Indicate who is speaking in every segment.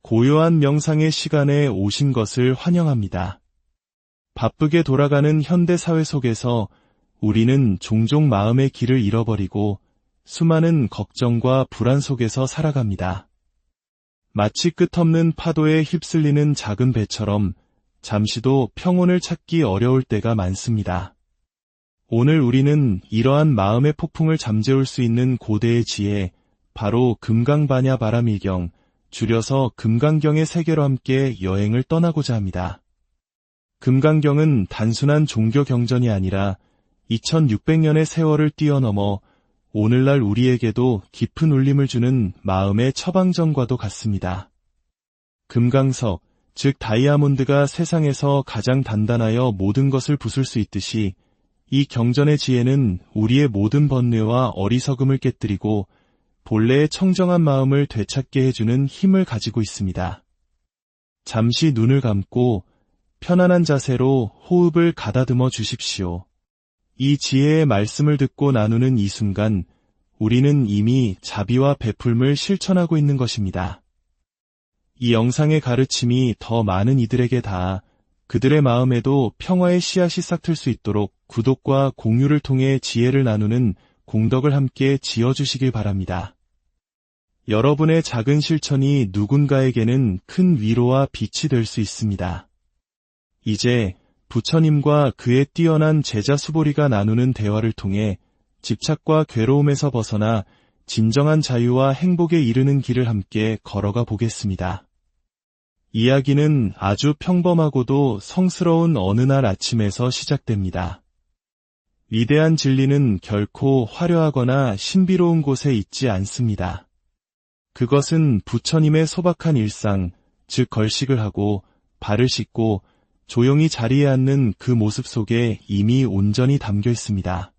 Speaker 1: 고요한 명상의 시간에 오신 것을 환영합니다. 바쁘게 돌아가는 현대 사회 속에서 우리는 종종 마음의 길을 잃어버리고 수많은 걱정과 불안 속에서 살아갑니다. 마치 끝없는 파도에 휩쓸리는 작은 배처럼 잠시도 평온을 찾기 어려울 때가 많습니다. 오늘 우리는 이러한 마음의 폭풍을 잠재울 수 있는 고대의 지혜, 바로 금강반야바라밀경, 줄여서 금강경의 세계로 함께 여행을 떠나고자 합니다. 금강경은 단순한 종교 경전이 아니라 2600년의 세월을 뛰어넘어 오늘날 우리에게도 깊은 울림을 주는 마음의 처방전과도 같습니다. 금강석, 즉 다이아몬드가 세상에서 가장 단단하여 모든 것을 부술 수 있듯이 이 경전의 지혜는 우리의 모든 번뇌와 어리석음을 깨뜨리고 본래의 청정한 마음을 되찾게 해주는 힘을 가지고 있습니다. 잠시 눈을 감고 편안한 자세로 호흡을 가다듬어 주십시오. 이 지혜의 말씀을 듣고 나누는 이 순간 우리는 이미 자비와 베풀음을 실천하고 있는 것입니다. 이 영상의 가르침이 더 많은 이들에게 닿아 그들의 마음에도 평화의 씨앗이 싹틀 수 있도록 구독과 공유를 통해 지혜를 나누는 공덕을 함께 지어주시길 바랍니다. 여러분의 작은 실천이 누군가에게는 큰 위로와 빛이 될 수 있습니다. 이제 부처님과 그의 뛰어난 제자 수보리가 나누는 대화를 통해 집착과 괴로움에서 벗어나 진정한 자유와 행복에 이르는 길을 함께 걸어가 보겠습니다. 이야기는 아주 평범하고도 성스러운 어느 날 아침에서 시작됩니다. 위대한 진리는 결코 화려하거나 신비로운 곳에 있지 않습니다. 그것은 부처님의 소박한 일상, 즉 걸식을 하고 발을 씻고 조용히 자리에 앉는 그 모습 속에 이미 온전히 담겨 있습니다.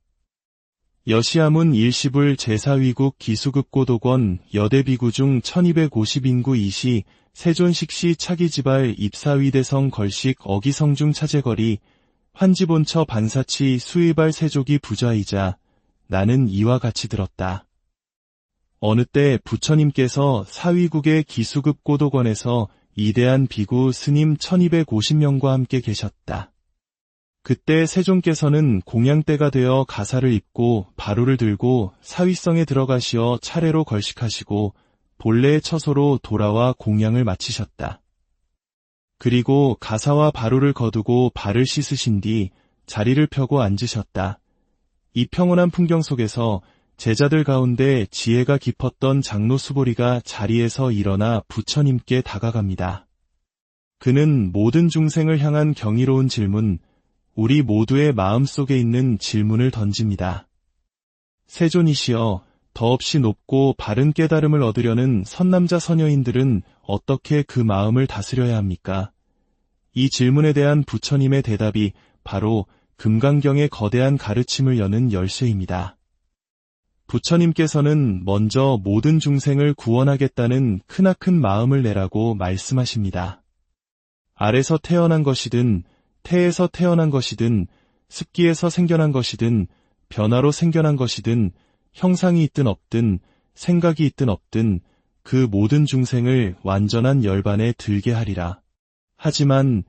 Speaker 1: 여시아문 일시불 제사위국 기수급고도권 여대비구 중 1250인구 이시 세존식시 차기지발 입사위대성 걸식 어기성중 차제거리 환지본처 반사치 수의발 세족이 부좌이자 나는 이와 같이 들었다. 어느 때 부처님께서 사위국의 기수급고도권에서 이대한 비구 스님 1250명과 함께 계셨다. 그때 세존께서는 공양대가 되어 가사를 입고 바루를 들고 사위성에 들어가시어 차례로 걸식하시고 본래의 처소로 돌아와 공양을 마치셨다. 그리고 가사와 바루를 거두고 발을 씻으신 뒤 자리를 펴고 앉으셨다. 이 평온한 풍경 속에서 제자들 가운데 지혜가 깊었던 장로 수보리가 자리에서 일어나 부처님께 다가갑니다. 그는 모든 중생을 향한 경이로운 질문, 우리 모두의 마음속에 있는 질문을 던집니다. 세존이시여, 더없이 높고 바른 깨달음을 얻으려는 선남자 선여인들은 어떻게 그 마음을 다스려야 합니까? 이 질문에 대한 부처님의 대답이 바로 금강경의 거대한 가르침을 여는 열쇠입니다. 부처님께서는 먼저 모든 중생을 구원하겠다는 크나큰 마음을 내라고 말씀하십니다. 알에서 태어난 것이든 태에서 태어난 것이든 습기에서 생겨난 것이든 변화로 생겨난 것이든 형상이 있든 없든 생각이 있든 없든 그 모든 중생을 완전한 열반에 들게 하리라. 하지만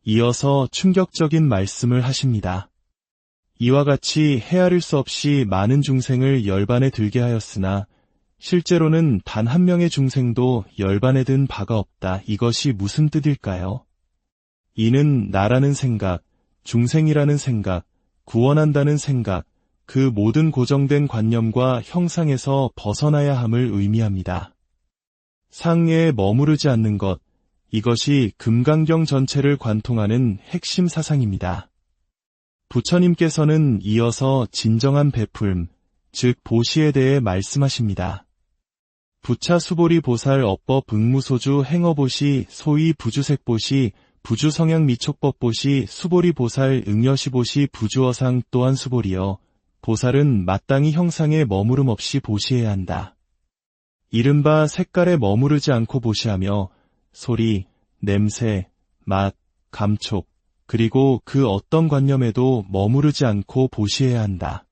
Speaker 1: 이어서 충격적인 말씀을 하십니다. 이와 같이 헤아릴 수 없이 많은 중생을 열반에 들게 하였으나 실제로는 단 한 명의 중생도 열반에 든 바가 없다. 이것이 무슨 뜻일까요? 이는 나라는 생각, 중생이라는 생각, 구원한다는 생각, 그 모든 고정된 관념과 형상에서 벗어나야 함을 의미합니다. 상해에 머무르지 않는 것, 이것이 금강경 전체를 관통하는 핵심 사상입니다. 부처님께서는 이어서 진정한 베풀음, 즉 보시에 대해 말씀하십니다. 부차 수보리 보살 업법 응무소주 행어보시 소위 부주색보시 부주성향 미촉법보시 수보리 보살 응여시보시 부주어상 또한 수보리여 보살은 마땅히 형상에 머무름 없이 보시해야 한다. 이른바 색깔에 머무르지 않고 보시하며 소리, 냄새, 맛, 감촉, 그리고 그 어떤 관념에도 머무르지 않고 보시해야 한다.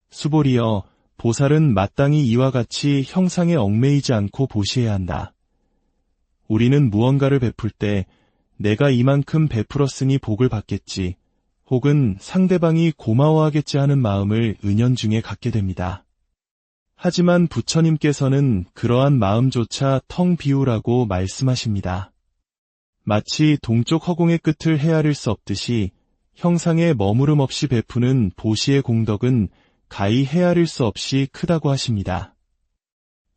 Speaker 1: 수보리여, 보살은 마땅히 이와 같이 형상에 얽매이지 않고 보시해야 한다. 우리는 무언가를 베풀 때 내가 이만큼 베풀었으니 복을 받겠지, 혹은 상대방이 고마워하겠지 하는 마음을 은연중에 갖게 됩니다. 하지만 부처님께서는 그러한 마음조차 텅 비우라고 말씀하십니다. 마치 동쪽 허공의 끝을 헤아릴 수 없듯이 형상에 머무름 없이 베푸는 보시의 공덕은 가히 헤아릴 수 없이 크다고 하십니다.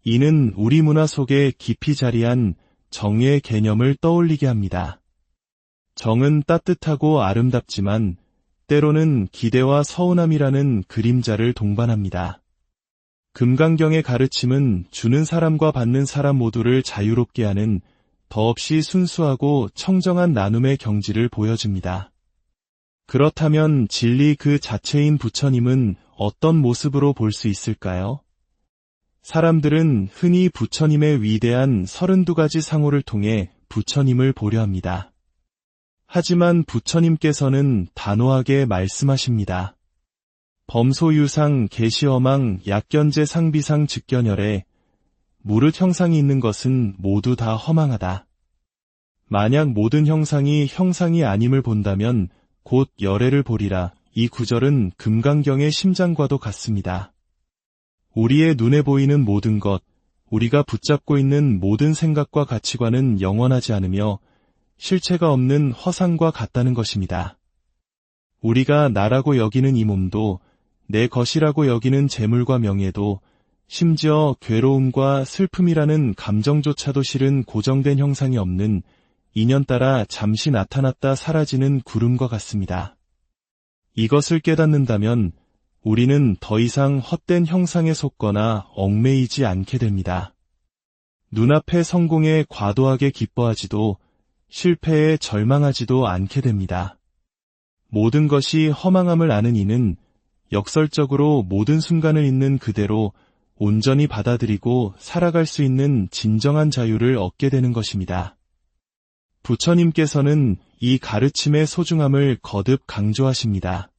Speaker 1: 이는 우리 문화 속에 깊이 자리한 정의 개념을 떠올리게 합니다. 정은 따뜻하고 아름답지만 때로는 기대와 서운함이라는 그림자를 동반합니다. 금강경의 가르침은 주는 사람과 받는 사람 모두를 자유롭게 하는 더없이 순수하고 청정한 나눔의 경지를 보여줍니다. 그렇다면 진리 그 자체인 부처님은 어떤 모습으로 볼 수 있을까요? 사람들은 흔히 부처님의 위대한 32가지 상호를 통해 부처님을 보려 합니다. 하지만 부처님께서는 단호하게 말씀하십니다. 범소유상 계시허망 약견제 상비상 즉견열에 무릇 형상이 있는 것은 모두 다 허망하다. 만약 모든 형상이 형상이 아님을 본다면 곧 열애를 보리라. 이 구절은 금강경의 심장과도 같습니다. 우리의 눈에 보이는 모든 것, 우리가 붙잡고 있는 모든 생각과 가치관은 영원하지 않으며 실체가 없는 허상과 같다는 것입니다. 우리가 나라고 여기는 이 몸도, 내 것이라고 여기는 재물과 명예도, 심지어 괴로움과 슬픔이라는 감정조차도 실은 고정된 형상이 없는 인연 따라 잠시 나타났다 사라지는 구름과 같습니다. 이것을 깨닫는다면 우리는 더 이상 헛된 형상에 속거나 얽매이지 않게 됩니다. 눈앞의 성공에 과도하게 기뻐하지도 실패에 절망하지도 않게 됩니다. 모든 것이 허망함을 아는 이는 역설적으로 모든 순간을 있는 그대로 온전히 받아들이고 살아갈 수 있는 진정한 자유를 얻게 되는 것입니다. 부처님께서는 이 가르침의 소중함을 거듭 강조하십니다.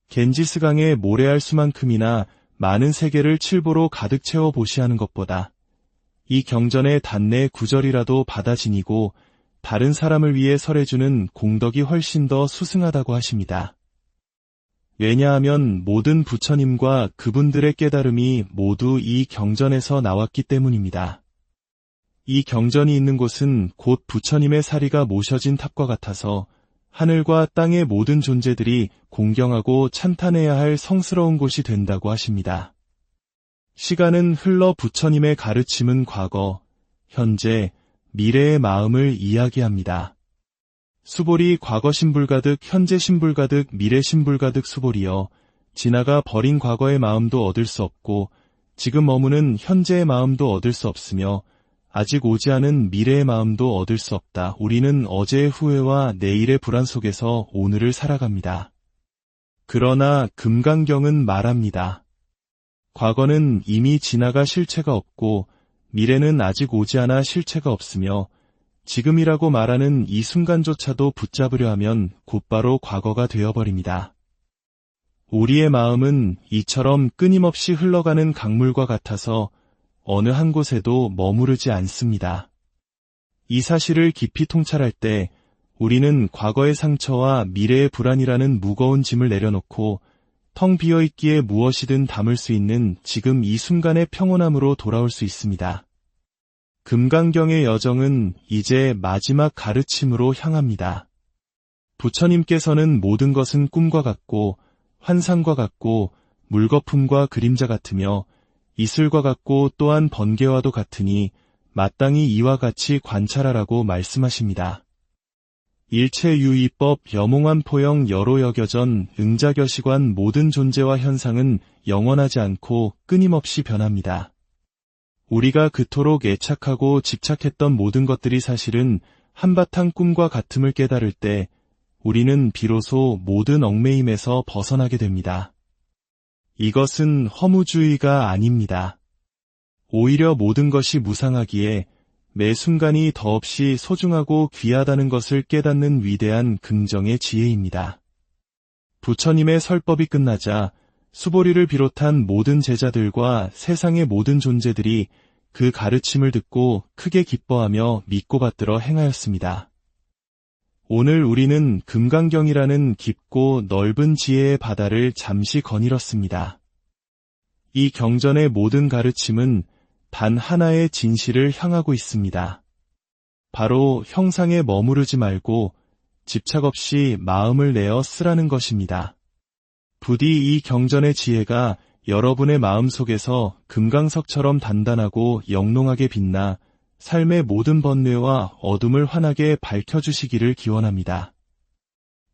Speaker 1: 겐지스강에 모래알 수만큼이나 많은 세계를 칠보로 가득 채워 보시하는 것보다 이 경전의 단내 구절이라도 받아 지니고 다른 사람을 위해 설해주는 공덕이 훨씬 더 수승하다고 하십니다. 왜냐하면 모든 부처님과 그분들의 깨달음이 모두 이 경전에서 나왔기 때문입니다. 이 경전이 있는 곳은 곧 부처님의 사리가 모셔진 탑과 같아서 하늘과 땅의 모든 존재들이 공경하고 찬탄해야 할 성스러운 곳이 된다고 하십니다. 시간은 흘러 부처님의 가르침은 과거, 현재, 미래의 마음을 이야기합니다. 수보리 과거 신불가득 현재 신불가득 미래 신불가득 수보리여 지나가 버린 과거의 마음도 얻을 수 없고 지금 머무는 현재의 마음도 얻을 수 없으며 아직 오지 않은 미래의 마음도 얻을 수 없다. 우리는 어제의 후회와 내일의 불안 속에서 오늘을 살아갑니다. 그러나 금강경은 말합니다. 과거는 이미 지나가 실체가 없고 미래는 아직 오지 않아 실체가 없으며 지금이라고 말하는 이 순간조차도 붙잡으려 하면 곧바로 과거가 되어버립니다. 우리의 마음은 이처럼 끊임없이 흘러가는 강물과 같아서 어느 한 곳에도 머무르지 않습니다. 이 사실을 깊이 통찰할 때 우리는 과거의 상처와 미래의 불안이라는 무거운 짐을 내려놓고 텅 비어있기에 무엇이든 담을 수 있는 지금 이 순간의 평온함으로 돌아올 수 있습니다. 금강경의 여정은 이제 마지막 가르침으로 향합니다. 부처님께서는 모든 것은 꿈과 같고 환상과 같고 물거품과 그림자 같으며 이슬과 같고 또한 번개와도 같으니 마땅히 이와 같이 관찰하라고 말씀하십니다. 일체유의법 여몽한 포영 여로 여겨전 응자겨시관 모든 존재와 현상은 영원하지 않고 끊임없이 변합니다. 우리가 그토록 애착하고 집착했던 모든 것들이 사실은 한바탕 꿈과 같음을 깨달을 때 우리는 비로소 모든 얽매임에서 벗어나게 됩니다. 이것은 허무주의가 아닙니다. 오히려 모든 것이 무상하기에 매 순간이 더없이 소중하고 귀하다는 것을 깨닫는 위대한 긍정의 지혜입니다. 부처님의 설법이 끝나자 수보리를 비롯한 모든 제자들과 세상의 모든 존재들이 그 가르침을 듣고 크게 기뻐하며 믿고 받들어 행하였습니다. 오늘 우리는 금강경이라는 깊고 넓은 지혜의 바다를 잠시 거닐었습니다. 이 경전의 모든 가르침은 단 하나의 진실을 향하고 있습니다. 바로 형상에 머무르지 말고 집착 없이 마음을 내어 쓰라는 것입니다. 부디 이 경전의 지혜가 여러분의 마음속에서 금강석처럼 단단하고 영롱하게 빛나 삶의 모든 번뇌와 어둠을 환하게 밝혀주시기를 기원합니다.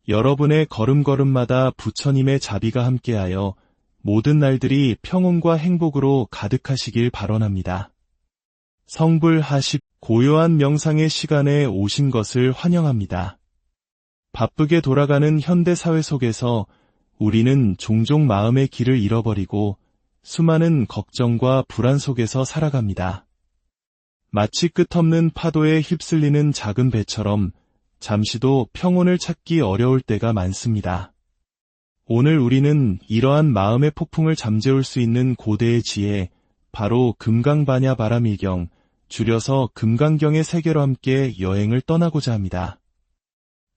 Speaker 1: 여러분의 걸음걸음마다 부처님의 자비가 함께하여 모든 날들이 평온과 행복으로 가득하시길 발언합니다. 성불하십 고요한 명상의 시간에 오신 것을 환영합니다. 바쁘게 돌아가는 현대사회 속에서 우리는 종종 마음의 길을 잃어버리고 수많은 걱정과 불안 속에서 살아갑니다. 마치 끝없는 파도에 휩쓸리는 작은 배처럼 잠시도 평온을 찾기 어려울 때가 많습니다. 오늘 우리는 이러한 마음의 폭풍을 잠재울 수 있는 고대의 지혜, 바로 금강반야바라밀경, 줄여서 금강경의 세계로 함께 여행을 떠나고자 합니다.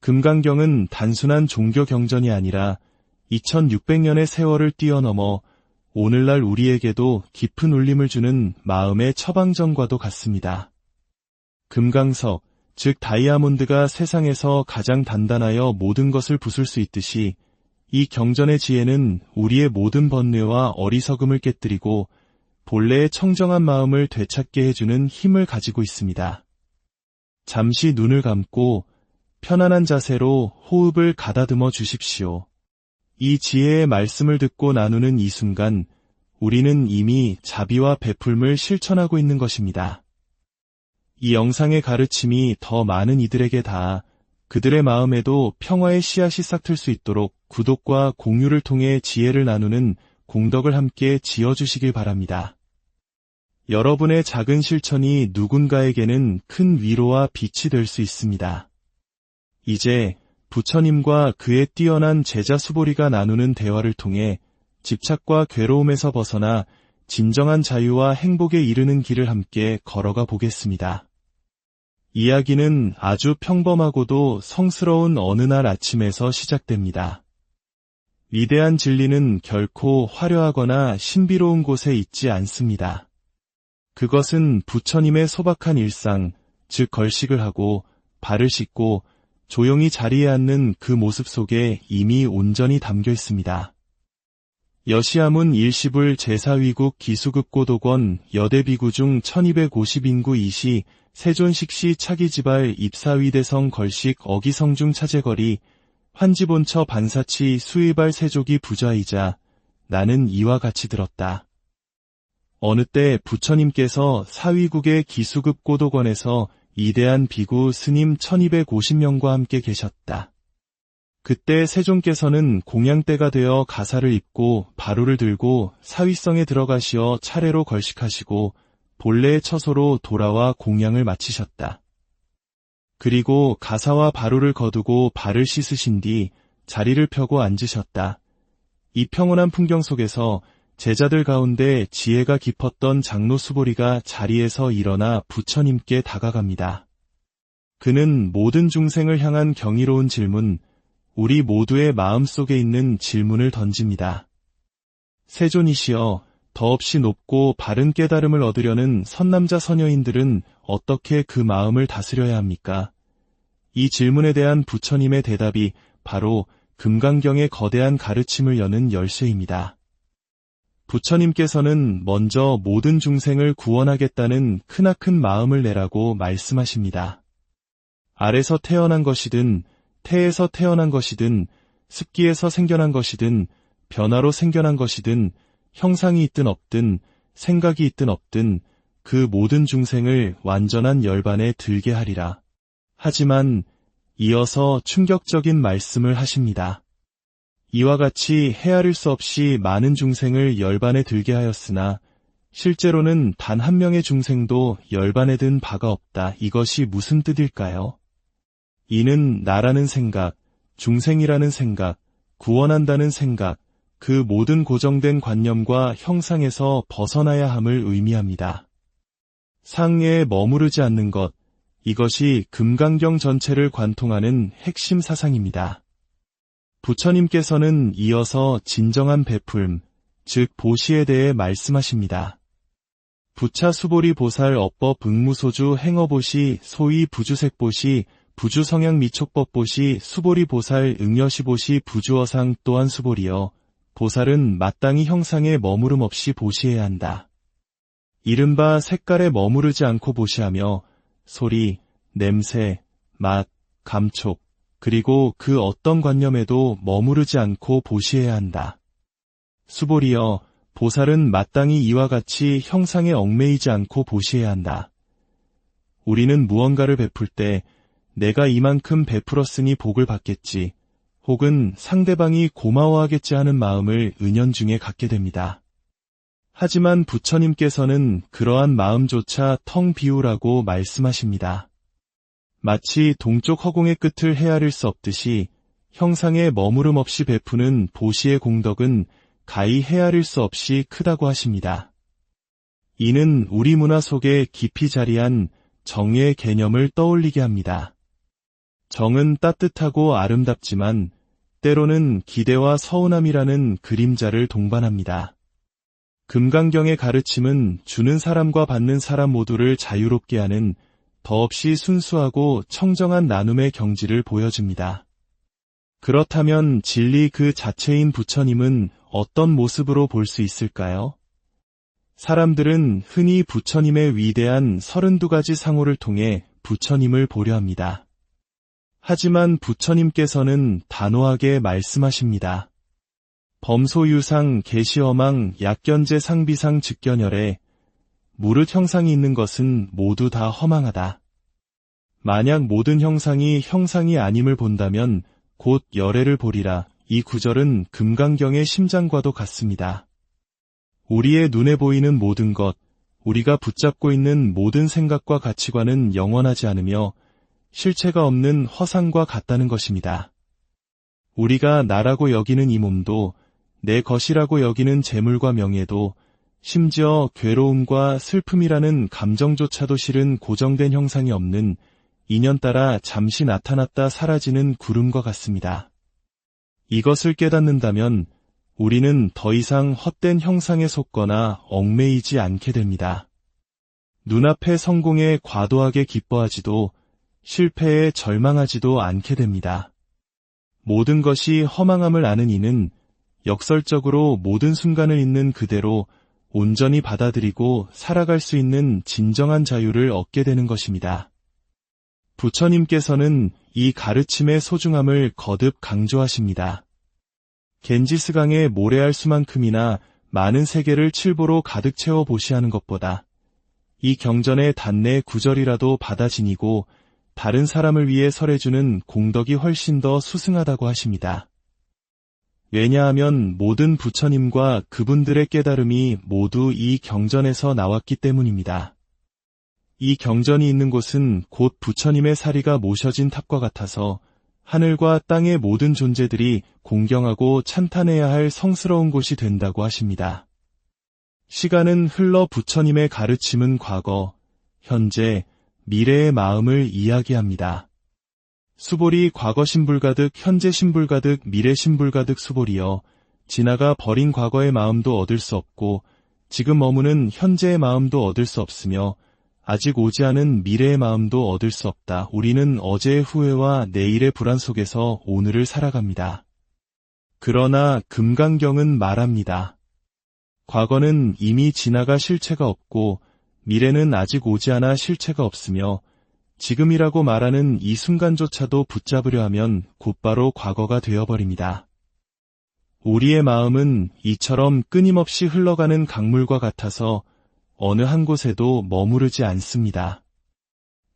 Speaker 1: 금강경은 단순한 종교 경전이 아니라 2600년의 세월을 뛰어넘어 오늘날 우리에게도 깊은 울림을 주는 마음의 처방전과도 같습니다. 금강석, 즉 다이아몬드가 세상에서 가장 단단하여 모든 것을 부술 수 있듯이 이 경전의 지혜는 우리의 모든 번뇌와 어리석음을 깨뜨리고 본래의 청정한 마음을 되찾게 해주는 힘을 가지고 있습니다. 잠시 눈을 감고 편안한 자세로 호흡을 가다듬어 주십시오. 이 지혜의 말씀을 듣고 나누는 이 순간 우리는 이미 자비와 베풀음을 실천하고 있는 것입니다. 이 영상의 가르침이 더 많은 이들에게 닿아 그들의 마음에도 평화의 씨앗이 싹틀 수 있도록 구독과 공유를 통해 지혜를 나누는 공덕을 함께 지어주시길 바랍니다. 여러분의 작은 실천이 누군가에게는 큰 위로와 빛이 될 수 있습니다. 이제 부처님과 그의 뛰어난 제자 수보리가 나누는 대화를 통해 집착과 괴로움에서 벗어나 진정한 자유와 행복에 이르는 길을 함께 걸어가 보겠습니다. 이야기는 아주 평범하고도 성스러운 어느 날 아침에서 시작됩니다. 위대한 진리는 결코 화려하거나 신비로운 곳에 있지 않습니다. 그것은 부처님의 소박한 일상, 즉 걸식을 하고 발을 씻고 조용히 자리에 앉는 그 모습 속에 이미 온전히 담겨 있습니다. 여시아문 일시불 제사위국 기수급고도권 여대비구 중 1250인구 이시 세존식시 차기지발 입사위대성 걸식 어기성중 차제거리 환지본처 반사치 수의발 세족이 부자이자 나는 이와 같이 들었다. 어느 때 부처님께서 사위국의 기수급고도권에서 이대한 비구 스님 1250명과 함께 계셨다. 그때 세존께서는 공양대가 되어 가사를 입고 바루를 들고 사위성에 들어가시어 차례로 걸식하시고 본래의 처소로 돌아와 공양을 마치셨다. 그리고 가사와 바루를 거두고 발을 씻으신 뒤 자리를 펴고 앉으셨다. 이 평온한 풍경 속에서 제자들 가운데 지혜가 깊었던 장로 수보리가 자리에서 일어나 부처님께 다가갑니다. 그는 모든 중생을 향한 경이로운 질문, 우리 모두의 마음속에 있는 질문을 던집니다. 세존이시여, 더없이 높고 바른 깨달음을 얻으려는 선남자 선여인들은 어떻게 그 마음을 다스려야 합니까? 이 질문에 대한 부처님의 대답이 바로 금강경의 거대한 가르침을 여는 열쇠입니다. 부처님께서는 먼저 모든 중생을 구원하겠다는 크나큰 마음을 내라고 말씀하십니다. 알에서 태어난 것이든 태에서 태어난 것이든 습기에서 생겨난 것이든 변화로 생겨난 것이든 형상이 있든 없든 생각이 있든 없든 그 모든 중생을 완전한 열반에 들게 하리라. 하지만 이어서 충격적인 말씀을 하십니다. 이와 같이 헤아릴 수 없이 많은 중생을 열반에 들게 하였으나 실제로는 단 한 명의 중생도 열반에 든 바가 없다. 이것이 무슨 뜻일까요? 이는 나라는 생각, 중생이라는 생각, 구원한다는 생각, 그 모든 고정된 관념과 형상에서 벗어나야 함을 의미합니다. 상해에 머무르지 않는 것, 이것이 금강경 전체를 관통하는 핵심 사상입니다. 부처님께서는 이어서 진정한 베풀m, 즉 보시에 대해 말씀하십니다. 부차 수보리 보살 업법 응무소주 행어보시 소위 부주색보시 부주성향 미촉법보시 수보리 보살 응여시보시 부주어상 또한 수보리여 보살은 마땅히 형상에 머무름 없이 보시해야 한다. 이른바 색깔에 머무르지 않고 보시하며 소리, 냄새, 맛, 감촉, 그리고 그 어떤 관념에도 머무르지 않고 보시해야 한다. 수보리여, 보살은 마땅히 이와 같이 형상에 얽매이지 않고 보시해야 한다. 우리는 무언가를 베풀 때 내가 이만큼 베풀었으니 복을 받겠지, 혹은 상대방이 고마워하겠지 하는 마음을 은연중에 갖게 됩니다. 하지만 부처님께서는 그러한 마음조차 텅 비우라고 말씀하십니다. 마치 동쪽 허공의 끝을 헤아릴 수 없듯이 형상에 머무름 없이 베푸는 보시의 공덕은 가히 헤아릴 수 없이 크다고 하십니다. 이는 우리 문화 속에 깊이 자리한 정의 개념을 떠올리게 합니다. 정은 따뜻하고 아름답지만 때로는 기대와 서운함이라는 그림자를 동반합니다. 금강경의 가르침은 주는 사람과 받는 사람 모두를 자유롭게 하는 더없이 순수하고 청정한 나눔의 경지를 보여줍니다. 그렇다면 진리 그 자체인 부처님은 어떤 모습으로 볼 수 있을까요? 사람들은 흔히 부처님의 위대한 32가지 상호를 통해 부처님을 보려 합니다. 하지만 부처님께서는 단호하게 말씀하십니다. 범소유상 계시어망 약견제 상비상 즉견열에 무릇 형상이 있는 것은 모두 다 허망하다. 만약 모든 형상이 형상이 아님을 본다면 곧 열애를 보리라. 이 구절은 금강경의 심장과도 같습니다. 우리의 눈에 보이는 모든 것, 우리가 붙잡고 있는 모든 생각과 가치관은 영원하지 않으며 실체가 없는 허상과 같다는 것입니다. 우리가 나라고 여기는 이 몸도 내 것이라고 여기는 재물과 명예도 심지어 괴로움과 슬픔이라는 감정조차도 실은 고정된 형상이 없는 인연 따라 잠시 나타났다 사라지는 구름과 같습니다. 이것을 깨닫는다면 우리는 더 이상 헛된 형상에 속거나 얽매이지 않게 됩니다. 눈앞의 성공에 과도하게 기뻐하지도 실패에 절망하지도 않게 됩니다. 모든 것이 허망함을 아는 이는 역설적으로 모든 순간을 있는 그대로 온전히 받아들이고 살아갈 수 있는 진정한 자유를 얻게 되는 것입니다. 부처님께서는 이 가르침의 소중함을 거듭 강조하십니다. 겐지스강의 모래알 수만큼이나 많은 세계를 칠보로 가득 채워 보시하는 것보다 이 경전의 단내 구절이라도 받아 지니고 다른 사람을 위해 설해주는 공덕이 훨씬 더 수승하다고 하십니다. 왜냐하면 모든 부처님과 그분들의 깨달음이 모두 이 경전에서 나왔기 때문입니다. 이 경전이 있는 곳은 곧 부처님의 사리가 모셔진 탑과 같아서 하늘과 땅의 모든 존재들이 공경하고 찬탄해야 할 성스러운 곳이 된다고 하십니다. 시간은 흘러 부처님의 가르침은 과거, 현재, 미래의 마음을 이야기합니다. 수보리 과거 신불가득 현재 신불가득 미래 신불가득 수보리여 지나가 버린 과거의 마음도 얻을 수 없고 지금 머무는 현재의 마음도 얻을 수 없으며 아직 오지 않은 미래의 마음도 얻을 수 없다. 우리는 어제의 후회와 내일의 불안 속에서 오늘을 살아갑니다. 그러나 금강경은 말합니다. 과거는 이미 지나가 실체가 없고 미래는 아직 오지 않아 실체가 없으며 지금이라고 말하는 이 순간조차도 붙잡으려 하면 곧바로 과거가 되어버립니다. 우리의 마음은 이처럼 끊임없이 흘러가는 강물과 같아서 어느 한 곳에도 머무르지 않습니다.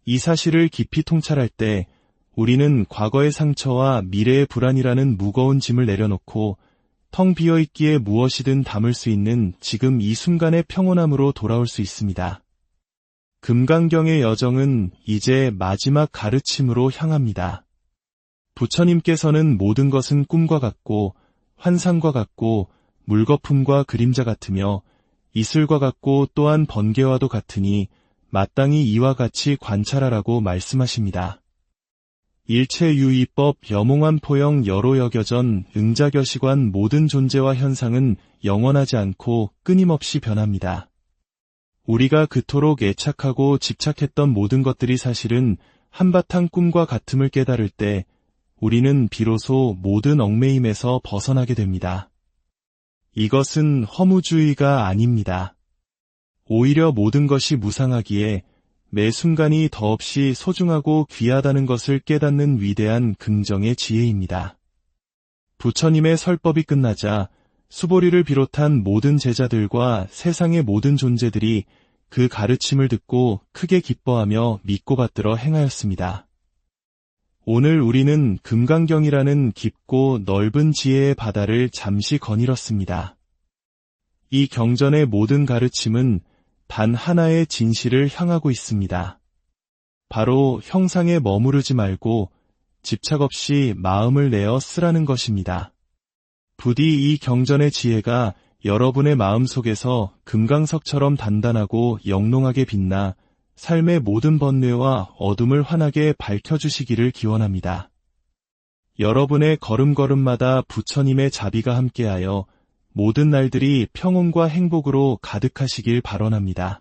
Speaker 1: 이 사실을 깊이 통찰할 때 우리는 과거의 상처와 미래의 불안이라는 무거운 짐을 내려놓고 텅 비어있기에 무엇이든 담을 수 있는 지금 이 순간의 평온함으로 돌아올 수 있습니다. 금강경의 여정은 이제 마지막 가르침으로 향합니다. 부처님께서는 모든 것은 꿈과 같고 환상과 같고 물거품과 그림자 같으며 이슬과 같고 또한 번개와도 같으니 마땅히 이와 같이 관찰하라고 말씀하십니다. 일체유의법 여몽한 포영 여로 여겨전 응자겨시관 모든 존재와 현상은 영원하지 않고 끊임없이 변합니다. 우리가 그토록 애착하고 집착했던 모든 것들이 사실은 한바탕 꿈과 같음을 깨달을 때 우리는 비로소 모든 얽매임에서 벗어나게 됩니다. 이것은 허무주의가 아닙니다. 오히려 모든 것이 무상하기에 매 순간이 더없이 소중하고 귀하다는 것을 깨닫는 위대한 긍정의 지혜입니다. 부처님의 설법이 끝나자 수보리를 비롯한 모든 제자들과 세상의 모든 존재들이 그 가르침을 듣고 크게 기뻐하며 믿고 받들어 행하였습니다. 오늘 우리는 금강경이라는 깊고 넓은 지혜의 바다를 잠시 거닐었습니다. 이 경전의 모든 가르침은 단 하나의 진실을 향하고 있습니다. 바로 형상에 머무르지 말고 집착 없이 마음을 내어 쓰라는 것입니다. 부디 이 경전의 지혜가 여러분의 마음 속에서 금강석처럼 단단하고 영롱하게 빛나 삶의 모든 번뇌와 어둠을 환하게 밝혀주시기를 기원합니다. 여러분의 걸음걸음마다 부처님의 자비가 함께하여 모든 날들이 평온과 행복으로 가득하시길 발언합니다.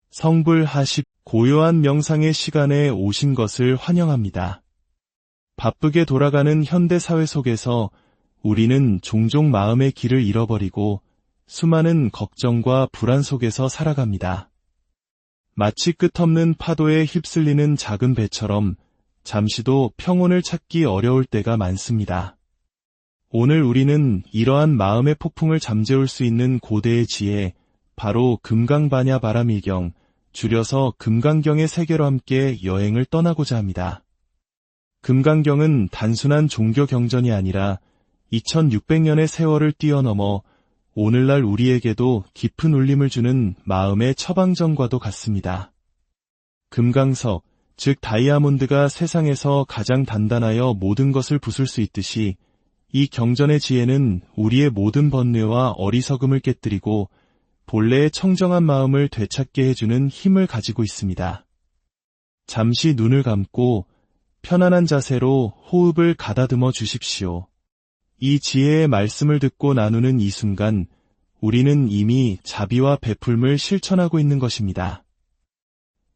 Speaker 1: 성불하십 고요한 명상의 시간에 오신 것을 환영합니다. 바쁘게 돌아가는 현대 사회 속에서 우리는 종종 마음의 길을 잃어버리고 수많은 걱정과 불안 속에서 살아갑니다. 마치 끝없는 파도에 휩쓸리는 작은 배처럼 잠시도 평온을 찾기 어려울 때가 많습니다. 오늘 우리는 이러한 마음의 폭풍을 잠재울 수 있는 고대의 지혜, 바로 금강반야 바라밀경, 줄여서 금강경의 세계로 함께 여행을 떠나고자 합니다. 금강경은 단순한 종교 경전이 아니라 2600년의 세월을 뛰어넘어 오늘날 우리에게도 깊은 울림을 주는 마음의 처방전과도 같습니다. 금강석, 즉 다이아몬드가 세상에서 가장 단단하여 모든 것을 부술 수 있듯이 이 경전의 지혜는 우리의 모든 번뇌와 어리석음을 깨뜨리고 본래의 청정한 마음을 되찾게 해주는 힘을 가지고 있습니다. 잠시 눈을 감고 편안한 자세로 호흡을 가다듬어 주십시오. 이 지혜의 말씀을 듣고 나누는 이 순간 우리는 이미 자비와 베풀음을 실천하고 있는 것입니다.